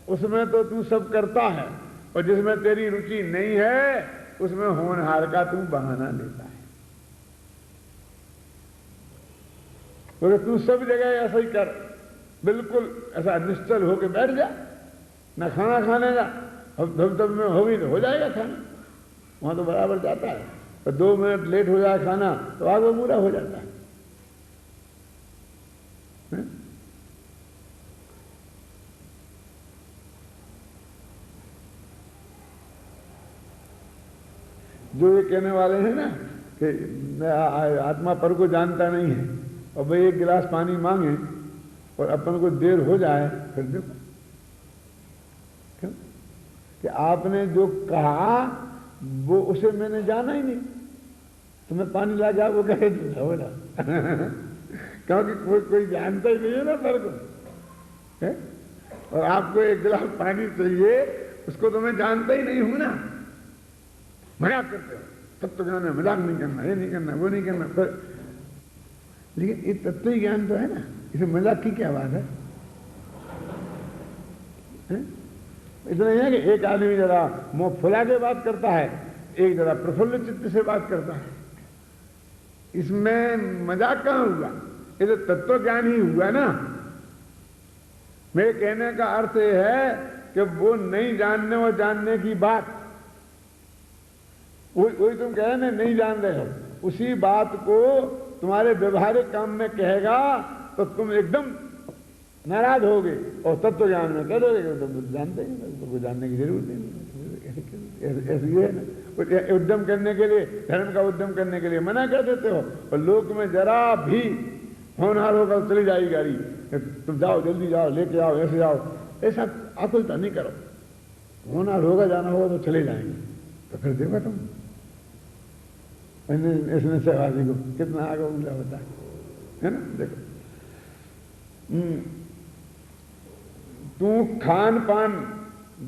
उसमें तो तू सब करता है, और जिसमें तेरी रुचि नहीं है उसमें होनहार का तू बहाना लेता है। तो तू सब जगह ऐसा ही कर, बिल्कुल ऐसा निश्चल होके बैठ जा, ना खाना खाने का, अब धब में होगी तो हो जाएगा खाना, वहां तो बराबर जाता है। पर 2 मिनट लेट हो जाए खाना तो आग वो पूरा हो जाता है। जो ये कहने वाले हैं ना कि आत्मा पर को जानता नहीं है, और भाई 1 गिलास पानी मांगे और अपन को देर हो जाए, फिर देखो क्यों कि आपने जो कहा वो उसे मैंने जाना ही नहीं, तुम्हें पानी ला जा वो कहे हो ना क्योंकि कोई जानता ही नहीं है ना पर को है? और आपको 1 गिलास पानी चाहिए, उसको तो मैं जानता ही नहीं हूं ना, मजाक करते हो, तत्व ज्ञान है, मजाक नहीं करना, ये नहीं करना, वो नहीं करना। पर लेकिन ये तत्व ज्ञान तो है ना, इसे मजाक की क्या बात है? इतना ही है कि एक आदमी जरा मुंह फुला के बात करता है, एक जरा प्रफुल्ल चित्त से बात करता है, इसमें मजाक कहां हुआ? ये तो तत्व ज्ञान ही हुआ ना। मेरे कहने का अर्थ यह है कि वो नहीं जानने और जानने की बात, वही तुम कह रहे ना नहीं जान रहे हो, उसी बात को तुम्हारे व्यवहारिक काम में कहेगा तो तुम एकदम नाराज होगे, और तत्व ज्ञान में कह दोगे तुम जानते ही नहीं, तुमको जानने की जरूरत नहीं। ऐसे ही है ना, उद्यम करने के लिए, धर्म का उद्यम करने के लिए मना कर देते हो, और लोक में जरा भी होनहार होगा चली जाएगी गाड़ी, तुम जाओ जल्दी जाओ, लेके आओ, ऐसे जाओ, ऐसा आकुलता नहीं करो। होनहार होगा, जाना होगा तो चले जाएंगे, तो फिर देखो तुम इसने सहवासी को कितना आगे उल्टा होता है ना। देखो तू खान पान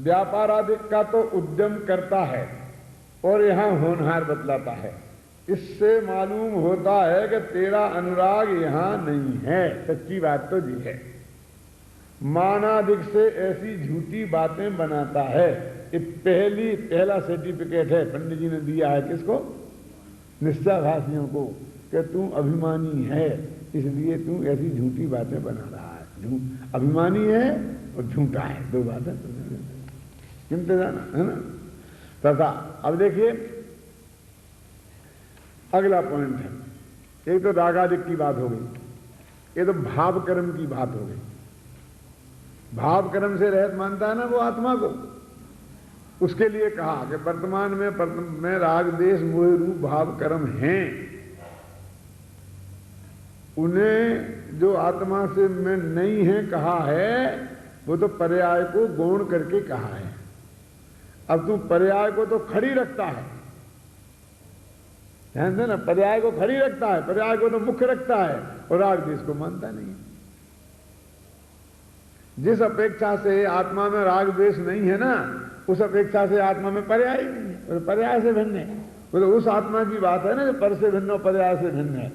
व्यापार आदि का तो उद्यम करता है और यहां होनहार बतलाता है, इससे मालूम होता है कि तेरा अनुराग यहां नहीं है। सच्ची बात तो जी है, मानादिक से ऐसी झूठी बातें बनाता है। ये पहला सर्टिफिकेट है पंडित जी ने दिया है किसको? निश्चयभाषियों को, कि तू अभिमानी है, इसलिए तू ऐसी झूठी बातें बना रहा है। अभिमानी है और झूठा है, 2 बातें चिंता जाना है ना। तथा अब देखिए अगला पॉइंट है, एक तो रागादिक की बात हो गई, ये तो भाव कर्म की बात हो गई। भाव कर्म से रहित मानता है ना वो आत्मा को, उसके लिए कहा कि वर्तमान में राग देश मोह रूप भाव कर्म हैं, उन्हें जो आत्मा से में नहीं है कहा है, वो तो पर्याय को गौण करके कहा है। अब तू पर्याय को तो खड़ी रखता है, ध्यान देना, पर्याय को खड़ी रखता है, पर्याय को तो मुख्य रखता है, और राग देश को मानता नहीं। जिस अपेक्षा से आत्मा में राग द्वेष नहीं है ना, उस अपेक्षा से आत्मा में पर्याय ही नहीं है, पर्याय से भिन्न है। तो उस आत्मा की बात है ना जो पर से भिन्न और पर्याय से भिन्न है।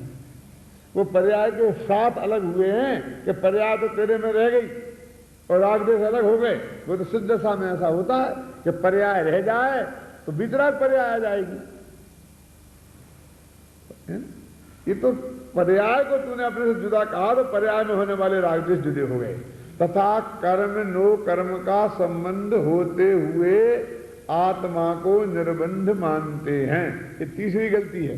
वो पर्याय के 7 अलग हुए हैं कि पर्याय तो तेरे में रह गई और राग द्वेष अलग हो गए। वो तो सिद्ध दशा में ऐसा होता है कि पर्याय रह जाए तो वितराग पर्याय आ जाएगी। ये तो पर्याय को तूने अपने से जुदा कहा तो पर्याय में होने वाले राग द्वेष जुदे हो गए। तथा कर्म नो कर्म का संबंध होते हुए आत्मा को निर्बंध मानते हैं। ये तीसरी गलती है।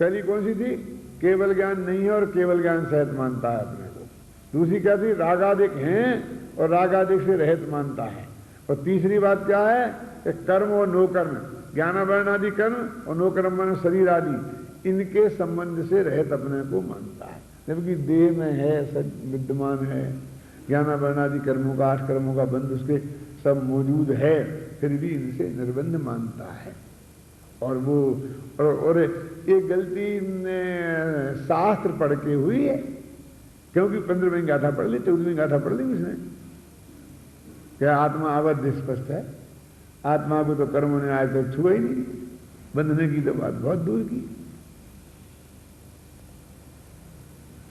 पहली कौन सी थी? केवल ज्ञान नहीं है और केवल ज्ञान सहित मानता है अपने को। दूसरी क्या थी? रागादिक हैं और रागादिक से रहित मानता है। और तीसरी बात क्या है कि कर्म और नो कर्म, ज्ञानावरण आदि कर्म और नो कर्म माने शरीर आदि, इनके संबंध से रहित अपने को मानता है। जबकि देह में है, सब विद्यमान है, ज्ञानावरण आदि कर्मों का 8 कर्मों का बंध उसके सब मौजूद है, फिर भी इनसे निर्बंध मानता है। और वो और एक गलती शास्त्र पढ़ के हुई है, क्योंकि 15वीं गाथा पढ़ ली, 14वीं गाथा पढ़ ली उसने। क्या आत्मा अवध स्पष्ट है, आत्मा को तो कर्मों ने आज तक छुआ ही नहीं, बंधने की तो बात बहुत दूर की।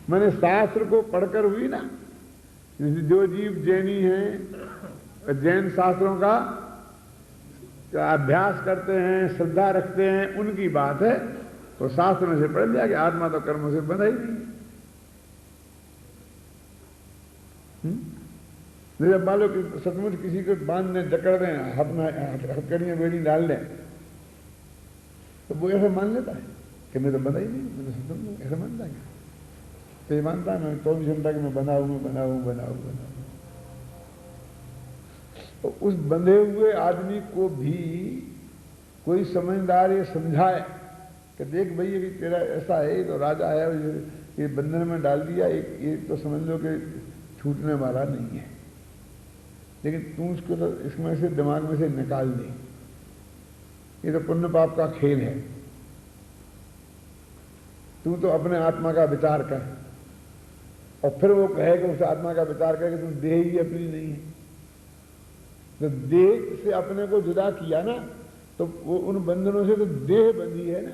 मैंने शास्त्र को पढ़कर हुई ना, जो जीव जैनी हैं, जैन शास्त्रों का अभ्यास करते हैं, श्रद्धा रखते हैं, उनकी बात है। तो शास्त्र में से पढ़ लिया कि आत्मा तो कर्मों से बंधा ही नहीं। जब मान लो कि सचमुच किसी को बांध दें, जकड़ दें, हथकड़ियाँ बेड़ी डाल दें, तो वो ऐसा मान लेता है कि मैं तो बंधा ही नहीं, मैं तो सचमुच ऐसा मानता है। तो ये मानता है मैं 24 घंटा कि मैं बंधा हूँ। तो उस बंधे हुए आदमी को भी कोई समझदार ये समझाए कि देख भाई अभी तेरा ऐसा है, तो राजा है, ये बंधन में डाल दिया, ये तो समझ लो कि छूटने वाला नहीं है, लेकिन तू उसको तो इसमें से दिमाग में से निकाल दे, ये तो पुण्य पाप का खेल है, तू तो अपने आत्मा का विचार कर। और फिर वो कहे कि उस आत्मा का विचार करके तुम देह ही अपनी नहीं है, तो देह से अपने को जुदा किया ना, तो वो उन बंधनों से तो देह बंधी है ना।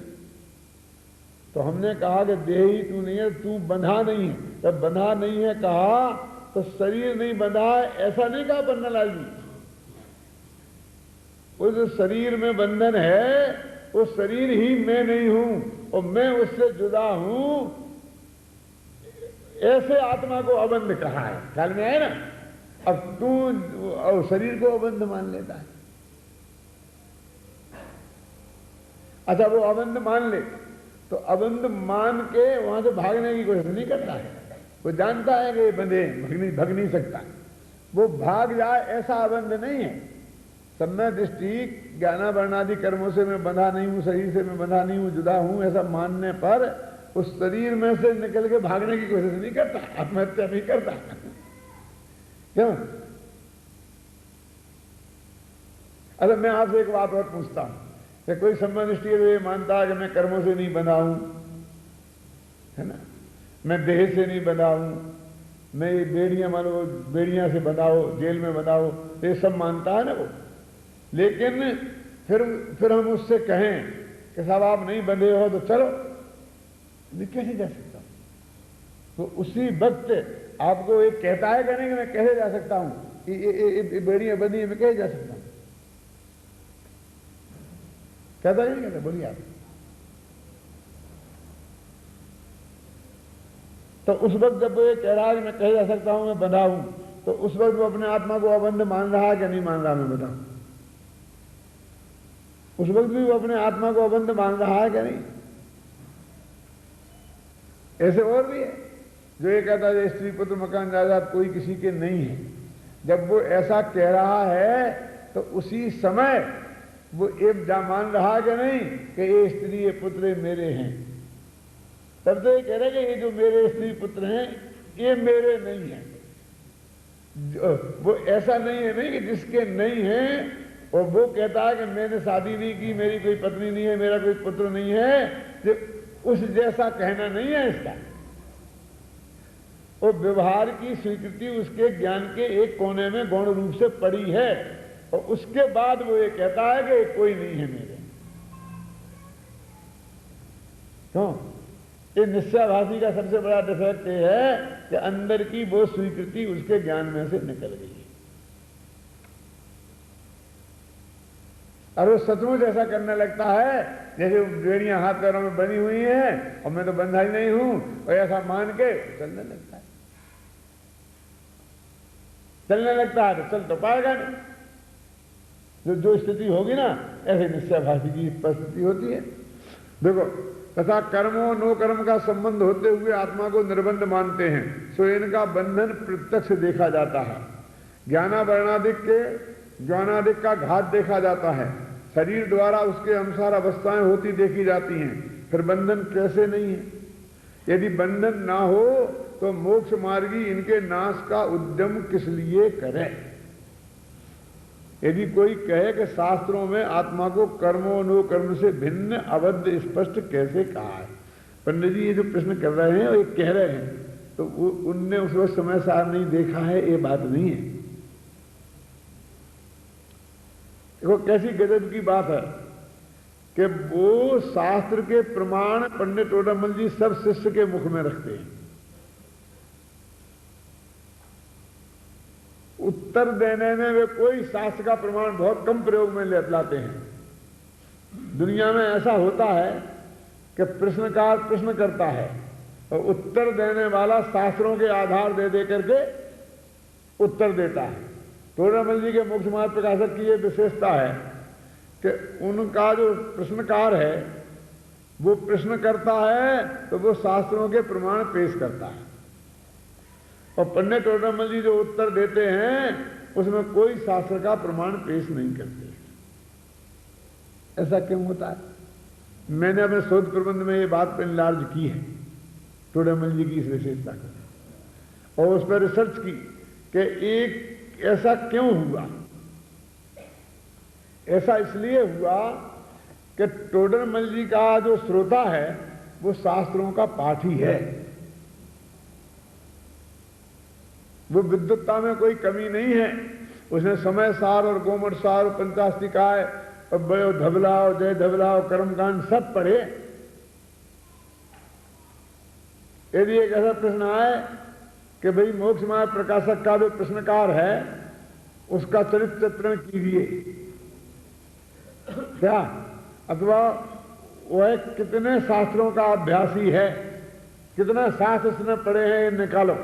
तो हमने कहा कि देह ही तू नहीं है, तू बंधा नहीं है। जब बंधा नहीं है कहा तो शरीर नहीं बंधा है ऐसा नहीं कहा पन्नालाल जी। उस शरीर में बंधन है, वो शरीर ही मैं नहीं हूं और मैं उससे जुदा हूं, ऐसे आत्मा को अबंध कहा है। ख्याल में आए ना। अब तू और शरीर को अबंध मान लेता है। अच्छा वो अबंध मान ले तो अबंध मान के वहां से भागने की कोशिश नहीं करता है। वो जानता है कि ये बंधे भग नहीं सकता, वो भाग जाए ऐसा अबंध नहीं है। समय दृष्टि ज्ञानावरणादि कर्मों से मैं बंधा नहीं हूं, शरीर से मैं बंधा नहीं हूं, जुदा हूं, ऐसा मानने पर उस शरीर में से निकल के भागने की कोशिश नहीं करता, आत्महत्या नहीं करता। क्यों? अरे मैं आपसे एक बात और पूछता हूं कि कोई संबंधिष्ट ये मानता है कि मैं कर्मों से नहीं बंधा हूं, है ना, मैं देह से नहीं बंधा हूं, मैं ये बेड़ियां मानो बेड़ियां से बंधाओ, जेल में बंधाओ, ये सब मानता है ना वो। लेकिन फिर हम उससे कहें कि साहब आप नहीं बंधे हो तो चलो, मैं कैसे जा सकता हूं? तो उसी वक्त आपको एक कहता है कि नहीं कि मैं कैसे जा सकता हूं, ये बेड़ियां बंधी है, मैं कैसे जा सकता हूं? कहता नहीं कहता? बोलिए आप। तो उस वक्त जब वो ये कह रहा है कि मैं कैसे जा सकता हूं, मैं बंधा हूं, तो उस वक्त वो अपने आत्मा को अबंध मान रहा है कि नहीं मान रहा? मैं बताऊं, उस वक्त भी वो अपने आत्मा को अबंध मान रहा है कि नहीं? ऐसे और भी है जो ये कहता है स्त्री पुत्र मकान जायदाद कोई किसी के नहीं है। जब वो ऐसा कह रहा है तो उसी समय वो एक जा मान रहा कि नहीं कि ये स्त्री ये पुत्र मेरे हैं। तब तो ये कह रहे कि ये जो मेरे स्त्री पुत्र हैं ये मेरे नहीं हैं। वो ऐसा नहीं है नहीं कि जिसके नहीं है, और वो कहता है कि मैंने शादी नहीं की, मेरी कोई पत्नी नहीं है, मेरा कोई पुत्र नहीं है, जो उस जैसा कहना नहीं है इसका। और व्यवहार की स्वीकृति उसके ज्ञान के एक कोने में गौण रूप से पड़ी है, और उसके बाद वो ये कहता है कि कोई नहीं है मेरे। क्यों? ये निश्चयाभासी का सबसे बड़ा डिफेक्ट ये है कि अंदर की वो स्वीकृति उसके ज्ञान में से निकल गई है। और वो सचमुच ऐसा करने लगता है जैसे बेड़ियां हाथ पैरों में बनी हुई हैं और मैं तो बंधा ही नहीं हूं, और ऐसा मान के चलने लगता है। चलने लगता है तो चल तो पाएगा नहीं। जो स्थिति होगी ना, ऐसे निश्चयाभासी की परिस्थिति होती है। देखो, तथा कर्मों नो कर्म का संबंध होते हुए आत्मा को निर्बंध मानते हैं, सो इनका बंधन प्रत्यक्ष देखा जाता है। ज्ञानादिक का घात देखा जाता है, शरीर द्वारा उसके अनुसार अवस्थाएं होती देखी जाती हैं। फिर बंधन कैसे नहीं है? यदि बंधन ना हो तो मोक्ष मार्गी इनके नाश का उद्यम किस लिए करे? यदि कोई कहे कि शास्त्रों में आत्मा को कर्मों नो कर्म से भिन्न अवध स्पष्ट कैसे कहा है? पंडित जी ये जो प्रश्न कर रहे हैं और ये कह रहे हैं, तो उनने उस वक्त समय सार नहीं देखा है, ये बात नहीं है। देखो कैसी गजब की बात है कि वो शास्त्र के प्रमाण पंडित टोडामल जी सब शिष्य के मुख में रखते हैं। उत्तर देने में वे कोई शास्त्र का प्रमाण बहुत कम प्रयोग में लाते हैं। दुनिया में ऐसा होता है कि प्रश्नकार प्रश्न करता है और उत्तर देने वाला शास्त्रों के आधार दे करके उत्तर देता है। टोडरमल जी के मोक्ष मार्ग प्रकाशक की ये विशेषता है कि उनका जो प्रश्नकार है वो प्रश्न करता है तो वो शास्त्रों के प्रमाण पेश करता है, और पंडित टोडरमल जी जो उत्तर देते हैं उसमें कोई शास्त्र का प्रमाण पेश नहीं करते। ऐसा क्यों होता है? मैंने अपने शोध प्रबंध में ये बात पर इनलार्ज की है टोडरमल जी की इस विशेषता को, और उस पर रिसर्च की कि एक ऐसा क्यों हुआ। ऐसा इसलिए हुआ कि टोडरमल जी का जो श्रोता है वो शास्त्रों का पाठी है, वो विद्वत्ता में कोई कमी नहीं है। उसने समय सार और गोमट सार और पंचास्तिकाय और बड़े धबला और जय धबला और कर्मकांड सब पढ़े। यदि एक ऐसा प्रश्न आए कि भाई मोक्ष मार्ग प्रकाशक का जो प्रश्नकार है उसका चरित्र चित्रण कीजिए क्या, अथवा वह कितने शास्त्रों का अभ्यासी है, कितना शास्त्र उसने पढ़े हैं, निकालो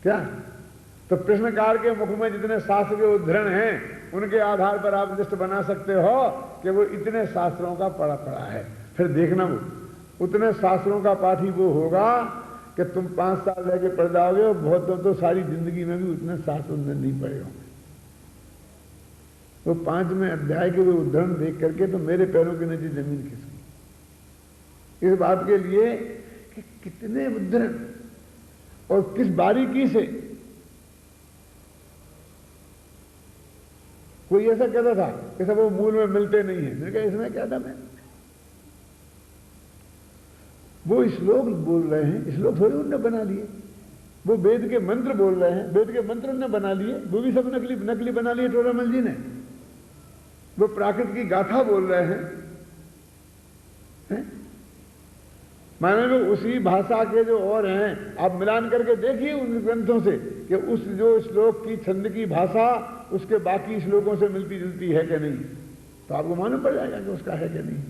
क्या। तो प्रश्नकार के मुख में जितने शास्त्र के उद्धरण हैं उनके आधार पर आप लिस्ट बना सकते हो कि वो इतने शास्त्रों का पढ़ा है। फिर देखना वो उतने शास्त्रों का पाठी वो होगा कि तुम 5 साल रह के पढ़ जाओगे और बहुत तो सारी जिंदगी में भी उतने शास्त्र नहीं पढ़े होंगे। तो 5वें अध्याय के वो उद्धरण देख करके तो मेरे पैरों के नीचे जमीन खिसकी, इस बात के लिए कि कितने उद्धरण और किस बारीकी से। कोई ऐसा कहता था कि सब वो मूल में मिलते नहीं है। मैंने कहा इसमें क्या दम है? वो श्लोक बोल रहे हैं, श्लोक थोड़ी उन्होंने बना लिए। वो वेद के मंत्र बोल रहे हैं, वेद के मंत्र उन्होंने बना लिए, वो भी सब नकली बना लिए टोडरमल जी ने। वो प्राकृत की गाथा बोल रहे हैं? माने लो उसी भाषा के जो और हैं, आप मिलान करके देखिए उन ग्रंथों से कि उस जो श्लोक की छंद की भाषा उसके बाकी श्लोकों से मिलती जुलती है कि नहीं, तो आपको मालूम पड़ जाएगा कि उसका है कि नहीं।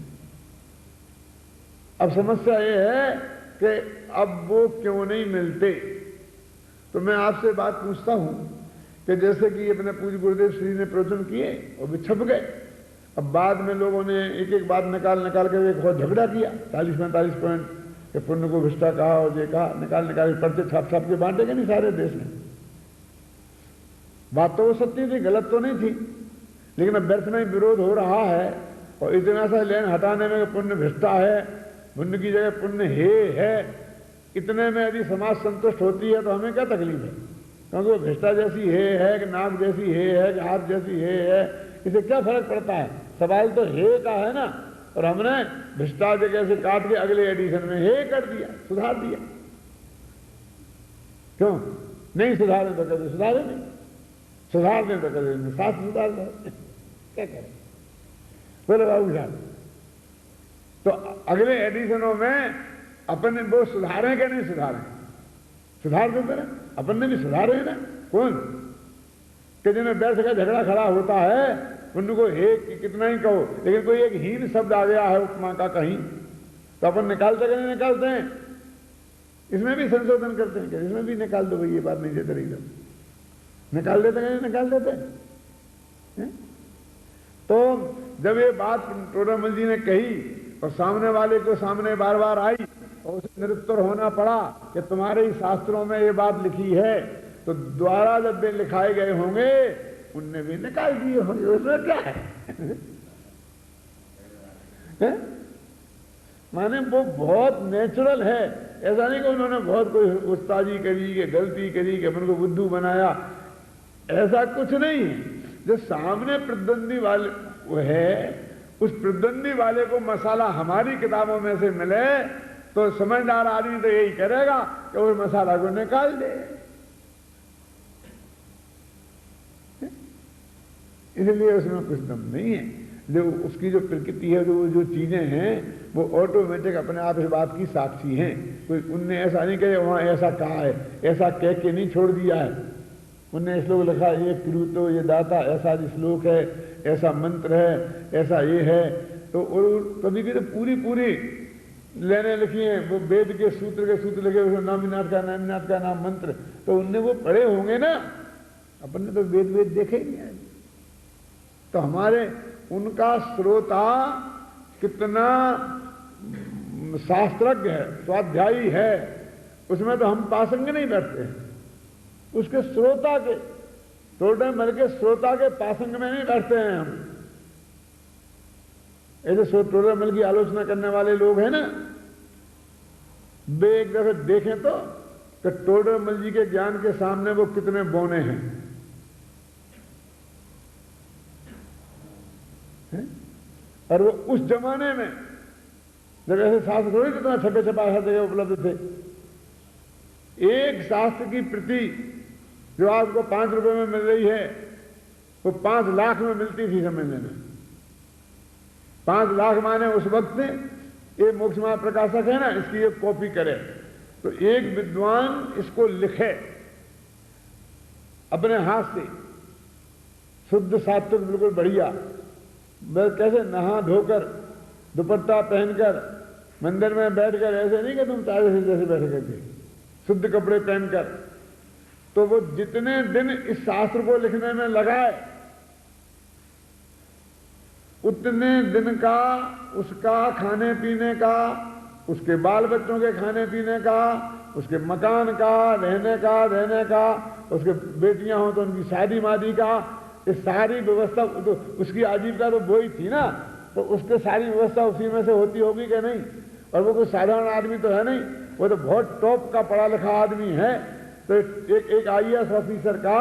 अब समस्या ये है कि अब वो क्यों नहीं मिलते। तो मैं आपसे बात पूछता हूं कि जैसे कि अपने पूज्य गुरुदेव श्री ने प्रवचन किए और वे छप गए, अब बाद में लोगों ने एक एक बात निकाल कर एक बहुत झगड़ा किया, 40-45 पॉइंट कि पुण्य को विष्टा कहा और ये कहा, निकाल पर्चे छाप के बांटे गए नहीं सारे देश में। बात तो वो सत्य थी, गलत तो नहीं थी, लेकिन अब व्यर्थ में विरोध हो रहा है और इतना सा लेन हटाने में पुण्य भ्रष्टा है, पुण्य की जगह पुण्य है, इतने में यदि समाज संतुष्ट होती है तो हमें क्या तकलीफ है? क्योंकि वो भ्रष्टा जैसी है कि नाक जैसी है कि हाथ जैसी है, इसे क्या फर्क पड़ता है? सवाल तो हे का है ना। और हमने भ्रष्टा जगह से काट के अगले एडिशन में हे कर दिया, सुधार दिया। क्यों नहीं सुधारे तो कभी सुधारे नहीं, सुधार दें तो कभी नहीं, शास्त्र सुधार दें, क्या करें? बोले बाबू साहब, तो अगले एडिशनों में अपन वो सुधारें क्या नहीं सुधारें? सुधार देते रहे, अपन ने भी सुधारे है ना। कौन कि जिन्हें व्यर्थ का झगड़ा खड़ा होता है उनको हे कितना ही कहो, लेकिन कोई एक हीन शब्द आ गया है उपमा का कहीं, तो अपन निकालते कि नहीं निकालते हैं? इसमें भी संशोधन करते हैं कि इसमें भी निकाल दो भाई, ये बात नहीं देते रही, निकाल देते कि नहीं निकाल देते हैं? तो जब ये बात टोडरमल जी ने कही और सामने वाले को सामने बार बार आई और उसे निरुत्तर होना पड़ा कि तुम्हारे ही शास्त्रों में ये बात लिखी है, तो द्वारा जब वे लिखाए गए होंगे उनने भी निकाल दिए होंगे, उसमें क्या है? माने वो बहुत नेचुरल है, ऐसा नहीं कि उन्होंने बहुत कोई उस्तादी करी कि गलती करी कि अपन को बुद्धू बनाया, ऐसा कुछ नहीं है। जो सामने प्रतिद्वंदी वाले वो है, उस प्रतिद्वंदी वाले को मसाला हमारी किताबों में से मिले तो समझदार आदमी तो यही करेगा कि उस मसाला को निकाल दे। इसलिए उसमें कुछ दम नहीं है। जो उसकी जो प्रकृति है, जो चीजें हैं वो ऑटोमेटिक अपने आप इस बात की साक्षी हैं। कोई उनने ऐसा नहीं कहे वहां ऐसा कहा है, ऐसा कह के नहीं छोड़ दिया है। उनने श्लोक लिखा ये कृतो ये दाता, ऐसा श्लोक है, ऐसा मंत्र है, ऐसा ये है, तो कभी भी तो पूरी लेने लिखी हैं, वो वेद के सूत्र लिखे, उसमें नामीनाथ का नाम मंत्र, तो उनने वो पढ़े होंगे ना। अपन ने तो वेद देखे ही नहीं है। तो हमारे उनका श्रोता कितना शास्त्रज्ञ है, स्वाध्यायी है, उसमें तो हम पासंग नहीं बैठते हैं। उसके श्रोता के टोडरमल के श्रोता के पासंग में नहीं बैठते हैं हम। ऐसे टोडरमल की आलोचना करने वाले लोग हैं ना, वे एक दफे देखें तो टोडरमल जी के ज्ञान के सामने वो कितने बौने हैं, हैं? और वो उस जमाने में जब ऐसे शास्त्र थोड़ी कितना छपे छपा हर जगह उपलब्ध थे। एक शास्त्र की प्रति जो आपको 5 रुपए में मिल रही है, वो 5 लाख में मिलती थी समझने में। 5 लाख माने उस वक्त में ये मोक्ष महाप्रकाशक है ना, इसकी एक कॉपी करे तो एक विद्वान इसको लिखे अपने हाथ से, शुद्ध सात्विक बिल्कुल बढ़िया, बस कैसे नहा धोकर दुपट्टा पहनकर मंदिर में बैठकर, ऐसे नहीं कि तुम ताजे से जैसे बैठे करके, शुद्ध कपड़े पहनकर, तो वो जितने दिन इस शास्त्र को लिखने में लगाए उतने दिन का उसका खाने पीने का, उसके बाल बच्चों के खाने पीने का, उसके मकान का, रहने का, उसके बेटियां हो तो उनकी शादी मादी का, ये सारी व्यवस्था तो उसकी आजीविका तो वो ही थी ना, तो उसके सारी व्यवस्था उसी में से होती होगी कि नहीं। और वो कोई साधारण आदमी तो है नहीं, वो तो बहुत टॉप का पढ़ा लिखा आदमी है। तो एक IAS ऑफिसर का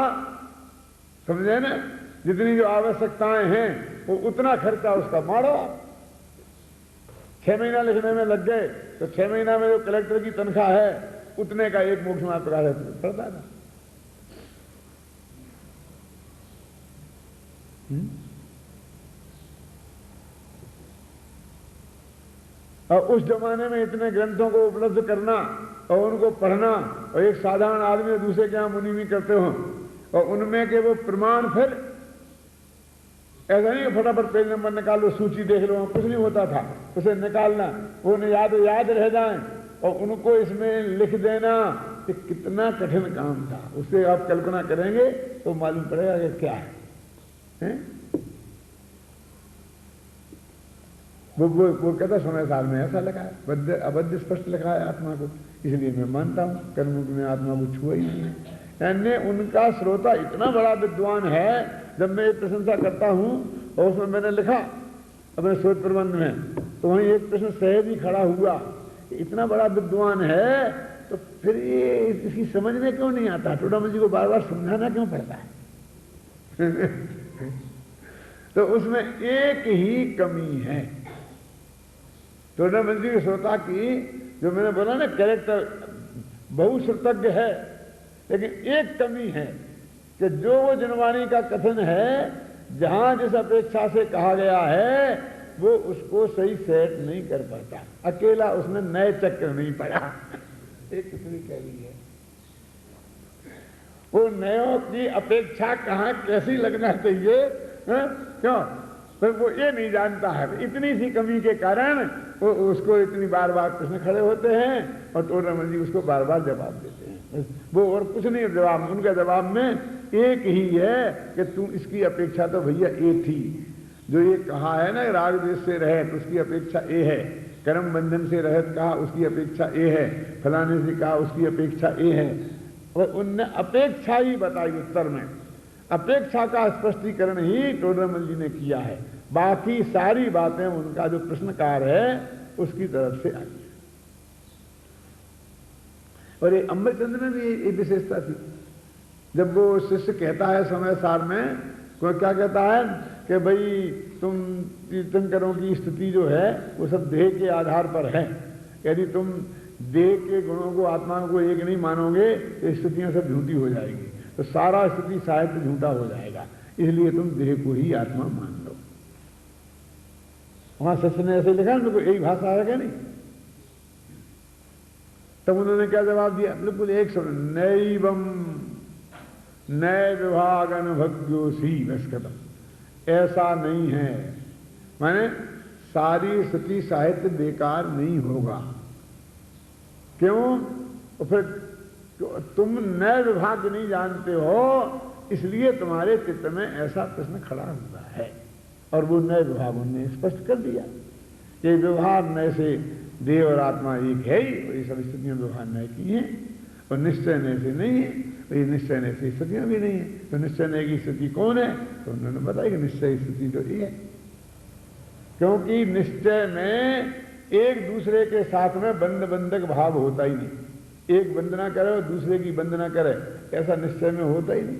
समझे ना, जितनी जो आवश्यकताएं हैं वो उतना खर्चा उसका मारो। 6 महीना लिखने में लग गए तो 6 महीना में जो कलेक्टर की तनख्वाह है उतने का एक मोक्ष महाप्रकाशक पड़ता था। और उस जमाने में इतने ग्रंथों को उपलब्ध करना और उनको पढ़ना, और एक साधारण आदमी दूसरे के यहां मुनि भी करते हो, और उनमें के वो प्रमाण फिर ऐसा नहीं फटाफट पेज नंबर निकाल लो, सूची देख लो, कुछ नहीं होता था। उसे निकालना, वो याद रह जाए और उनको इसमें लिख देना, कि कितना कठिन काम था। उससे आप कल्पना करेंगे तो मालूम पड़ेगा कि क्या है? वो कहता समय साल में ऐसा लिखा है, अबद्ध स्पष्ट लिखा है आत्मा को, इसलिए मैं मानता हूं कर्म में आत्मा को छुआ ही नहीं है। यानी उनका श्रोता इतना बड़ा विद्वान है। जब मैं एक प्रशंसा करता हूं और उसमें मैंने लिखा अपने शोध प्रबंध में, तो वहीं एक प्रश्न सहज ही खड़ा हुआ, इतना बड़ा विद्वान है तो फिर ये इसकी समझ में क्यों नहीं आता, टोडरमल जी को बार बार समझाना क्यों पड़ता है? तो उसमें एक ही कमी है टोडरमल जी के श्रोता की, जो मैंने बोला ना कैरेक्टर बहुश्रुतज्ञ है, लेकिन एक कमी है कि जो वो जनवाणी का कथन है, जहां जिस अपेक्षा से कहा गया है वो उसको सही सेट नहीं कर पाता। अकेला उसने नए चक्र नहीं पड़ा। एक कितनी कह रही है, वो नयों की अपेक्षा कहां कैसी लगना चाहिए, क्यों तो वो ये नहीं जानता है। इतनी सी कमी के कारण वो उसको इतनी बार बार प्रश्न खड़े होते हैं और टोडरमल जी उसको बार बार जवाब देते हैं। वो और कुछ नहीं जवाब, उनका जवाब में एक ही है कि तुम इसकी अपेक्षा तो भैया ये थी, जो ये कहा है ना राग द्वेष से रहित, उसकी अपेक्षा ये है, कर्म बंधन से रहित कहा उसकी अपेक्षा ये है, फलाने से कहा उसकी अपेक्षा ये है। और उनने अपेक्षा ही बताई उत्तर में, अपेक्षा का स्पष्टीकरण ही टोडरमल जी ने किया है। बाकी सारी बातें उनका जो प्रश्नकार है उसकी तरफ से आई। और ये अमरचंद्र में भी एक विशेषता थी। जब वो शिष्य कहता है समय सार में, कोई क्या कहता है कि भाई तुम तीर्थंकरों की स्थिति जो है वो सब देह के आधार पर है, यदि तुम देह के गुणों को आत्मा को एक नहीं मानोगे तो स्थितियां सब झूठी हो जाएगी, तो सारा स्थिति साहित्य झूठा हो जाएगा, इसलिए तुम देह को ही आत्मा मान लो। वहां शिष्य ने ऐसे लिखा, उनको यही भाषा है क्या नहीं? तब उन्होंने क्या जवाब दिया, बिल्कुल एक शब्द, नैवम नय विभाग अनुभव्योसी, बस खत्म। ऐसा नहीं है, माने सारी स्तुति साहित्य बेकार नहीं होगा। क्यों? तो फिर तुम नए विभाग नहीं जानते हो, इसलिए तुम्हारे चित्त में ऐसा प्रश्न खड़ा हुआ है। और वो नए विभागों ने स्पष्ट कर दिया, ये व्यवहार नए से देव और आत्मा एक है ही, ये सब स्थितियां व्यवहार नए की हैं, और निश्चय नए से नहीं है, ये निश्चय नए से स्थितियां भी नहीं है। तो निश्चय नए की स्थिति कौन है? तो उन्होंने बताया कि निश्चय स्थिति तो ये है, क्योंकि निश्चय में एक दूसरे के साथ में बंधक भाव होता ही नहीं। एक वंदना करे और दूसरे की वंदना करे, ऐसा निश्चय में होता ही नहीं।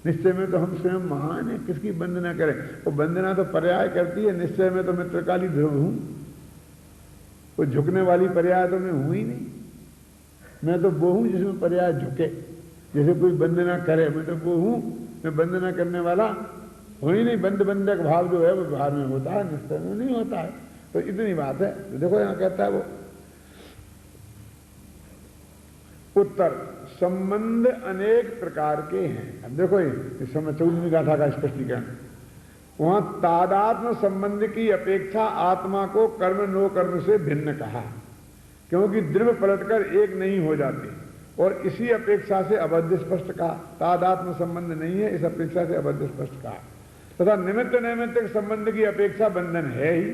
निश्चय में तो हम स्वयं महान है, किसकी वंदना करें? वो वंदना तो पर्याय करती है, निश्चय में तो मैं त्रिकाली ध्रुव हूं, वो झुकने वाली पर्याय तो मैं हूं ही नहीं। मैं तो वो हूं जिसमें पर्याय झुके। जैसे कोई वंदना करे, मैं तो वो हूं, मैं वंदना करने वाला हो ही नहीं। बंधक भाव जो है वो व्यवहार में होता है, निश्चय में नहीं होता है। तो इतनी बात है। तो देखो यहां कहता है वो उत्तर, संबंध अनेक प्रकार के हैं। अब देखो इस समय 14वीं गाथा का स्पष्टीकरण, वहां तादात्म्य संबंध की अपेक्षा आत्मा को कर्म नो कर्म से भिन्न कहा, क्योंकि द्रव्य पलटकर एक नहीं हो जाते, और इसी अपेक्षा से अबद्ध स्पष्ट कहा। तादात्म्य संबंध नहीं है, इस अपेक्षा से अबद्ध स्पष्ट कहा। तथा निमित्त नैमित्तिक संबंध की अपेक्षा बंधन है ही।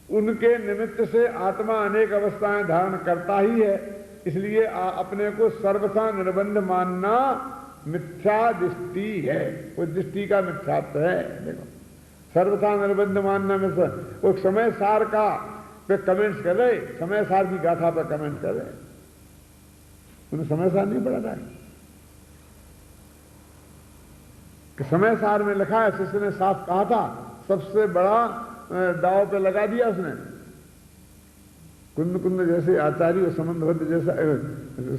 उनके निमित्त से आत्मा अनेक अवस्थाएं धारण करता ही है, इसलिए अपने को सर्वथा निर्बंध मानना मिथ्या दृष्टि है। वो दृष्टि का मिथ्यात्व है। देखो, सर्वथा निर्बंध मानना में वो समय सार का पे कमेंट्स कर रहे, समय सार की गाथा पर कमेंट कर रहे। उन्हें समय सार नहीं पढ़ा था कि समय सार में लिखा है, शिष्य ने साफ कहा था, सबसे बड़ा दाव पे लगा दिया उसने। कुंद जैसे आचार्य और संबंधबद्ध जैसा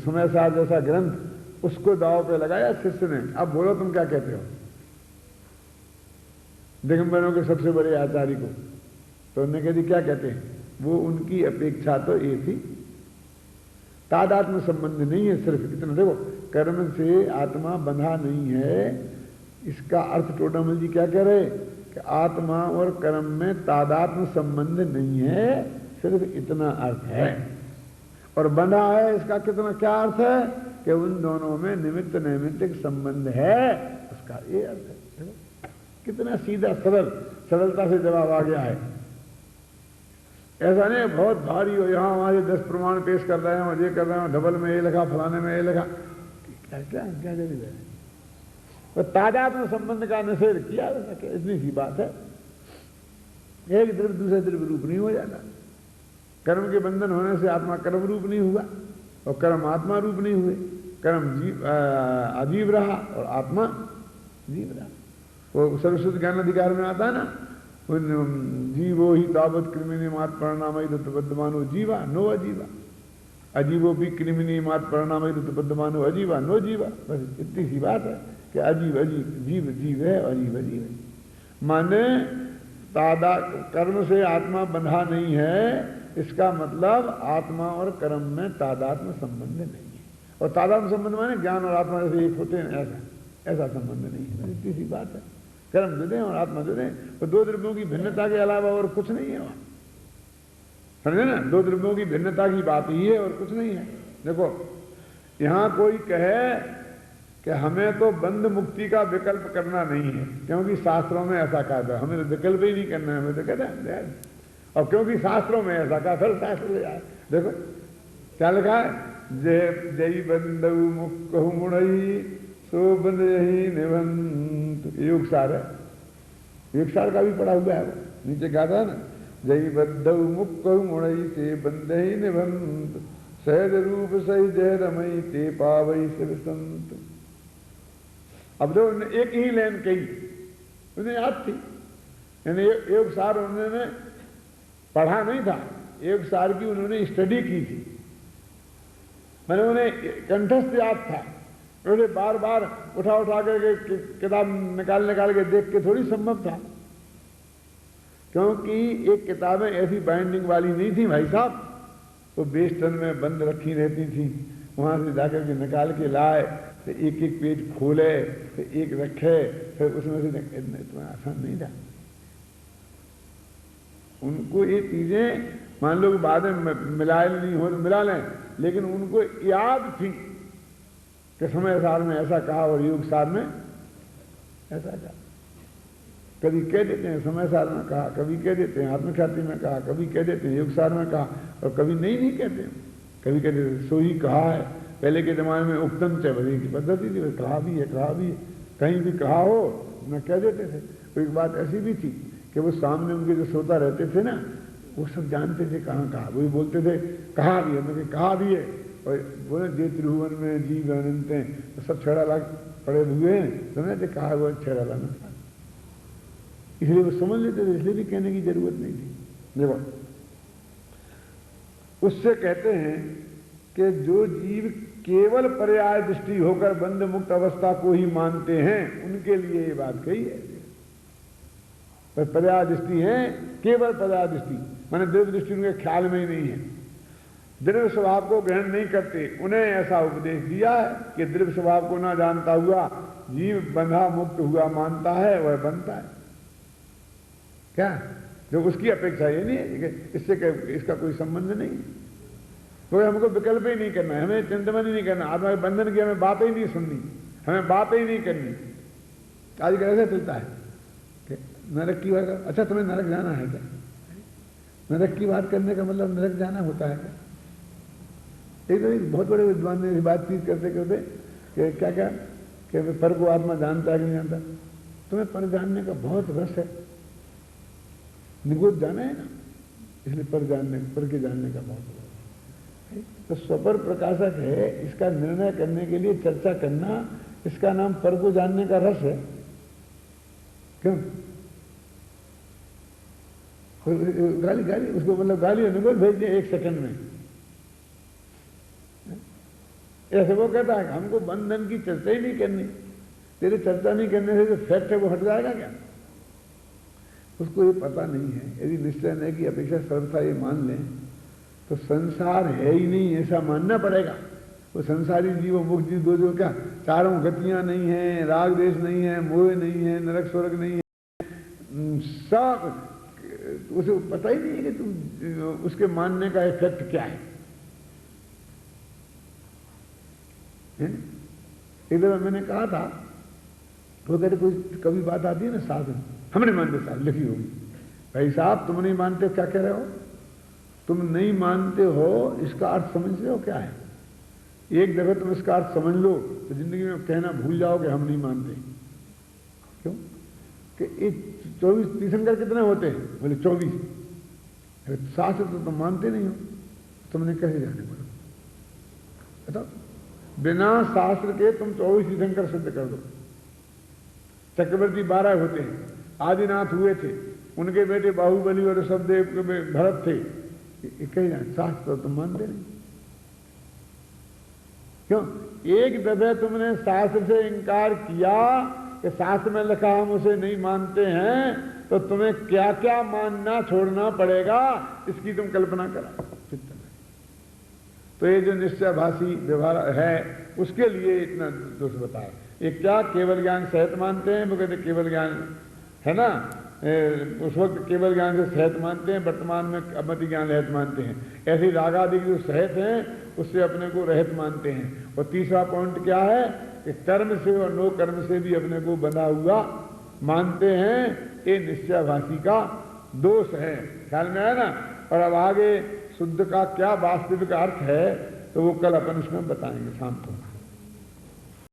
समय सार जैसा ग्रंथ, उसको दाव पे लगाया शिष्य ने। अब बोलो तुम क्या कहते हो दिगंबरों के सबसे बड़े आचार्य को? तो उन्होंने कह दी क्या कहते हैं? वो उनकी अपेक्षा तो ये थी, तादात्म्य संबंध नहीं है, सिर्फ इतना। देखो, कर्म से आत्मा बंधा नहीं है, इसका अर्थ टोडामल जी क्या कह रहे कि आत्मा और कर्म में तादात्म्य संबंध नहीं है, सिर्फ इतना अर्थ है। और बंधा है, इसका कितना क्या अर्थ है कि उन दोनों में निमित्त नैमित्तिक संबंध है, उसका ये अर्थ है। देखो कितना सीधा सरलता से जवाब आ गया है। ऐसा नहीं बहुत भारी हो, यहां हमारे 10 प्रमाण पेश कर रहे हैं और ये कर रहे हैं, डबल में ये लिखा, फलाने में ये लिखा, क्या क्या क्या जरूरी है? तो तादात्म्य संबंध का निषेध किया, इतनी सी बात है। एक द्रव्य दूसरे द्रव्य रूप नहीं हो जाता। कर्म के बंधन होने से आत्मा कर्म रूप नहीं हुआ और कर्म आत्मा रूप नहीं हुए। कर्म अजीव रहा और आत्मा जीव रहा। वो सरस्वती ज्ञान अधिकार में आता है ना, जीवो ही तावत कृमिनी मात परिणाम बद्धमानो जीवा नो अजीवा, अजीवो भी कृमिनी मात परिणाम बद्धमानो अजीवा नो जीवा। बस इतनी सी बात है कि अजीब अजीब, जीव जीव है, अजीब अजीब है। माने कर्म से आत्मा बंधा नहीं है, इसका मतलब आत्मा और कर्म में तादात्म्य संबंध नहीं है। और तादात्म्य संबंध माने ज्ञान और आत्मा जैसे एक होते हैं, ऐसा संबंध नहीं है। इतनी सी बात है। कर्म जुदे और आत्मा जुदे, तो दो द्रव्यों की भिन्नता के अलावा और कुछ नहीं है वहां, समझे ना? दो द्रव्यों की भिन्नता की बात ही है और कुछ नहीं है। देखो, यहां कोई कहे कि हमें तो बंध मुक्ति का विकल्प करना नहीं है, क्योंकि शास्त्रों में ऐसा कहा था, हमें तो विकल्प ही नहीं करना है, हमें तो कहते हैं। और क्योंकि शास्त्रों में ऐसा कहा, फिर शास्त्र ले आए। देखो क्या लिखा है, जय जय बंधु मुक्त मुड़ई सो बंद यही निबंध। योगसार है, योगसार का भी पढ़ा हुआ है, नीचे कहा था ना, जय बद्धु मुक्त मुड़ई से बंद ही निबंध, सहज रूप सही जय रमई ते पावई शिव संत। अब जो उन्होंने एक ही लाइन कही, उन्हें याद थी, यानी योगसार उन्होंने पढ़ा नहीं था, योगसार की उन्होंने स्टडी की थी, मैंने उन्हें कंठस्थ याद था। उन्होंने बार बार उठा करके किताब निकाल के देख के थोड़ी संभव था, क्योंकि एक किताबें ऐसी बाइंडिंग वाली नहीं थी भाई साहब, वो बेस्टन में बंद रखी रहती थी, वहां से जाकर के निकाल के लाए, तो एक एक पेज खोले, तो एक रखे, फिर उसमें से इतना आसान नहीं था। उनको ये चीजें मान लो कि बाद में मिलाए नहीं हो तो मिला लें, लेकिन उनको याद थी कि समय सार में ऐसा कहा और योग सार में ऐसा कहा। कभी कह देते हैं समय सार में कहा, कभी कह देते हैं आत्मख्याति में कहा, कभी कह देते हैं योग सार में कहा, और कभी नहीं कहते हैं। कभी कहते हैं सो ही कहा है। पहले के जमाने में उपतम चवरी की पद्धति थी, कहा भी है, कहीं भी कहा हो न कह देते थे। तो एक बात ऐसी भी थी कि वो सामने उनके जो श्रोता रहते थे ना, वो सब जानते थे कहाँ कहा। वो बोलते थे कहा भी है, मतलब कहा भी है, और बोले जे त्रिभुवन में जीव अनंत हैं, तो सब छेड़ा लाग पड़े हुए हैं, समझे थे कहा हुआ छेड़ा लाना था, इसलिए वो समझ लेते थे, इसलिए भी कहने की जरूरत नहीं थी। देखो उससे कहते हैं कि जो जीव केवल पर्याय दृष्टि होकर बंध मुक्त अवस्था को ही मानते हैं, उनके लिए ये बात कही है। पर पर्याय दृष्टि है, केवल पर्याय दृष्टि, माने द्रव्य दृष्टि उनके ख्याल में ही नहीं है, द्रव्य स्वभाव को ग्रहण नहीं करते। उन्हें ऐसा उपदेश दिया है कि द्रव्य स्वभाव को ना जानता हुआ जीव बंधा मुक्त हुआ मानता है, वह बनता है। क्या जो उसकी अपेक्षा ये नहीं है कि इससे इसका कोई संबंध नहीं है, कोई हमको विकल्प ही नहीं करना है, हमें चिंतन ही नहीं करना, आत्मा के बंधन की हमें बात ही नहीं सुननी, हमें बात ही नहीं करनी। आजकल ऐसा चलता है कि नरक की बात, अच्छा तुम्हें नरक जाना है क्या? नरक की बात करने का मतलब नरक जाना होता है क्या? एक बहुत बड़े विद्वान ने बातचीत करते करते कि क्या क्या कि पर को आत्मा जानता है कि नहीं जानता? तुम्हें पर जानने का बहुत रस है, निगोद जाना है ना, इसलिए पर के जानने का बहुत रस है। तो स्वपर प्रकाशक है, इसका निर्णय करने के लिए चर्चा करना, इसका नाम पर को जानने का रस है। क्यों? गाली उसको मतलब गाली निगोद भेज दिया 1 सेकंड में। ऐसे वो कहता है हमको बंधन की चर्चा ही नहीं करनी, तेरे चर्चा नहीं करने से जो फैक्ट है वो हट जाएगा क्या? उसको ये पता नहीं है। यदि निश्चय नहीं की अपेक्षा सर्वथा ये मान लें तो संसार है ही नहीं, ऐसा मानना पड़ेगा। वो संसारी जीव मुक्त जीव दो जो क्या चारों गतियां नहीं है, राग देश नहीं है, मोह नहीं है, नरक स्वर्ग नहीं है, सब उसे पता ही नहीं है कि तुम उसके मानने का इफेक्ट क्या है। एक दफा मैंने कहा था, वो कहते कोई कभी बात आती है ना साधु, हम नहीं मानते साहब, लिखी होगी, भाई साहब तुम नहीं मानते, क्या कह रहे हो? तुम नहीं मानते हो इसका अर्थ समझ रहे हो क्या है? एक दफे तुम इसका अर्थ समझ लो तो जिंदगी में कहना भूल जाओगे हम नहीं मानते। क्यों? कि 24 तीर्थंकर कितने होते हैं? बोले 24। शास्त्र तो तुम मानते नहीं हो, तुमने कैसे जाने बोलो बताओ? बिना शास्त्र के तुम 24 तीर्थंकर सिद्ध कर दो। चक्रवर्ती 12 होते हैं, आदिनाथ हुए थे, उनके बेटे बाहुबली और ऋषभदेव के भरत थे, कहीं शास्त्र तुम मानते नहीं। क्यों? एक दफे तुमने शास्त्र से इंकार किया कि शास्त्र में लिखा हम उसे नहीं मानते हैं, तो तुम्हें क्या क्या मानना छोड़ना पड़ेगा, इसकी तुम कल्पना करा चित्त में। तो ये जो निश्चयभाषी व्यवहार है उसके लिए इतना दोष बताया। ये क्या केवल ज्ञान सहित मानते हैं? वो कहते केवल ज्ञान है ना, उस वक्त केवल ज्ञान से सहित मानते हैं, वर्तमान में अमति ज्ञान रहित मानते हैं। ऐसे रागादि जो सहित हैं उससे अपने को रहित मानते हैं। और तीसरा पॉइंट क्या है कि कर्म से और नो कर्म से भी अपने को बंधा हुआ मानते हैं। ये निश्चयभाषी का दोष है, ख्याल में आया ना। और अब आगे शुद्ध का क्या वास्तविक अर्थ है तो वो कल अपन उसमें बताएंगे शाम को।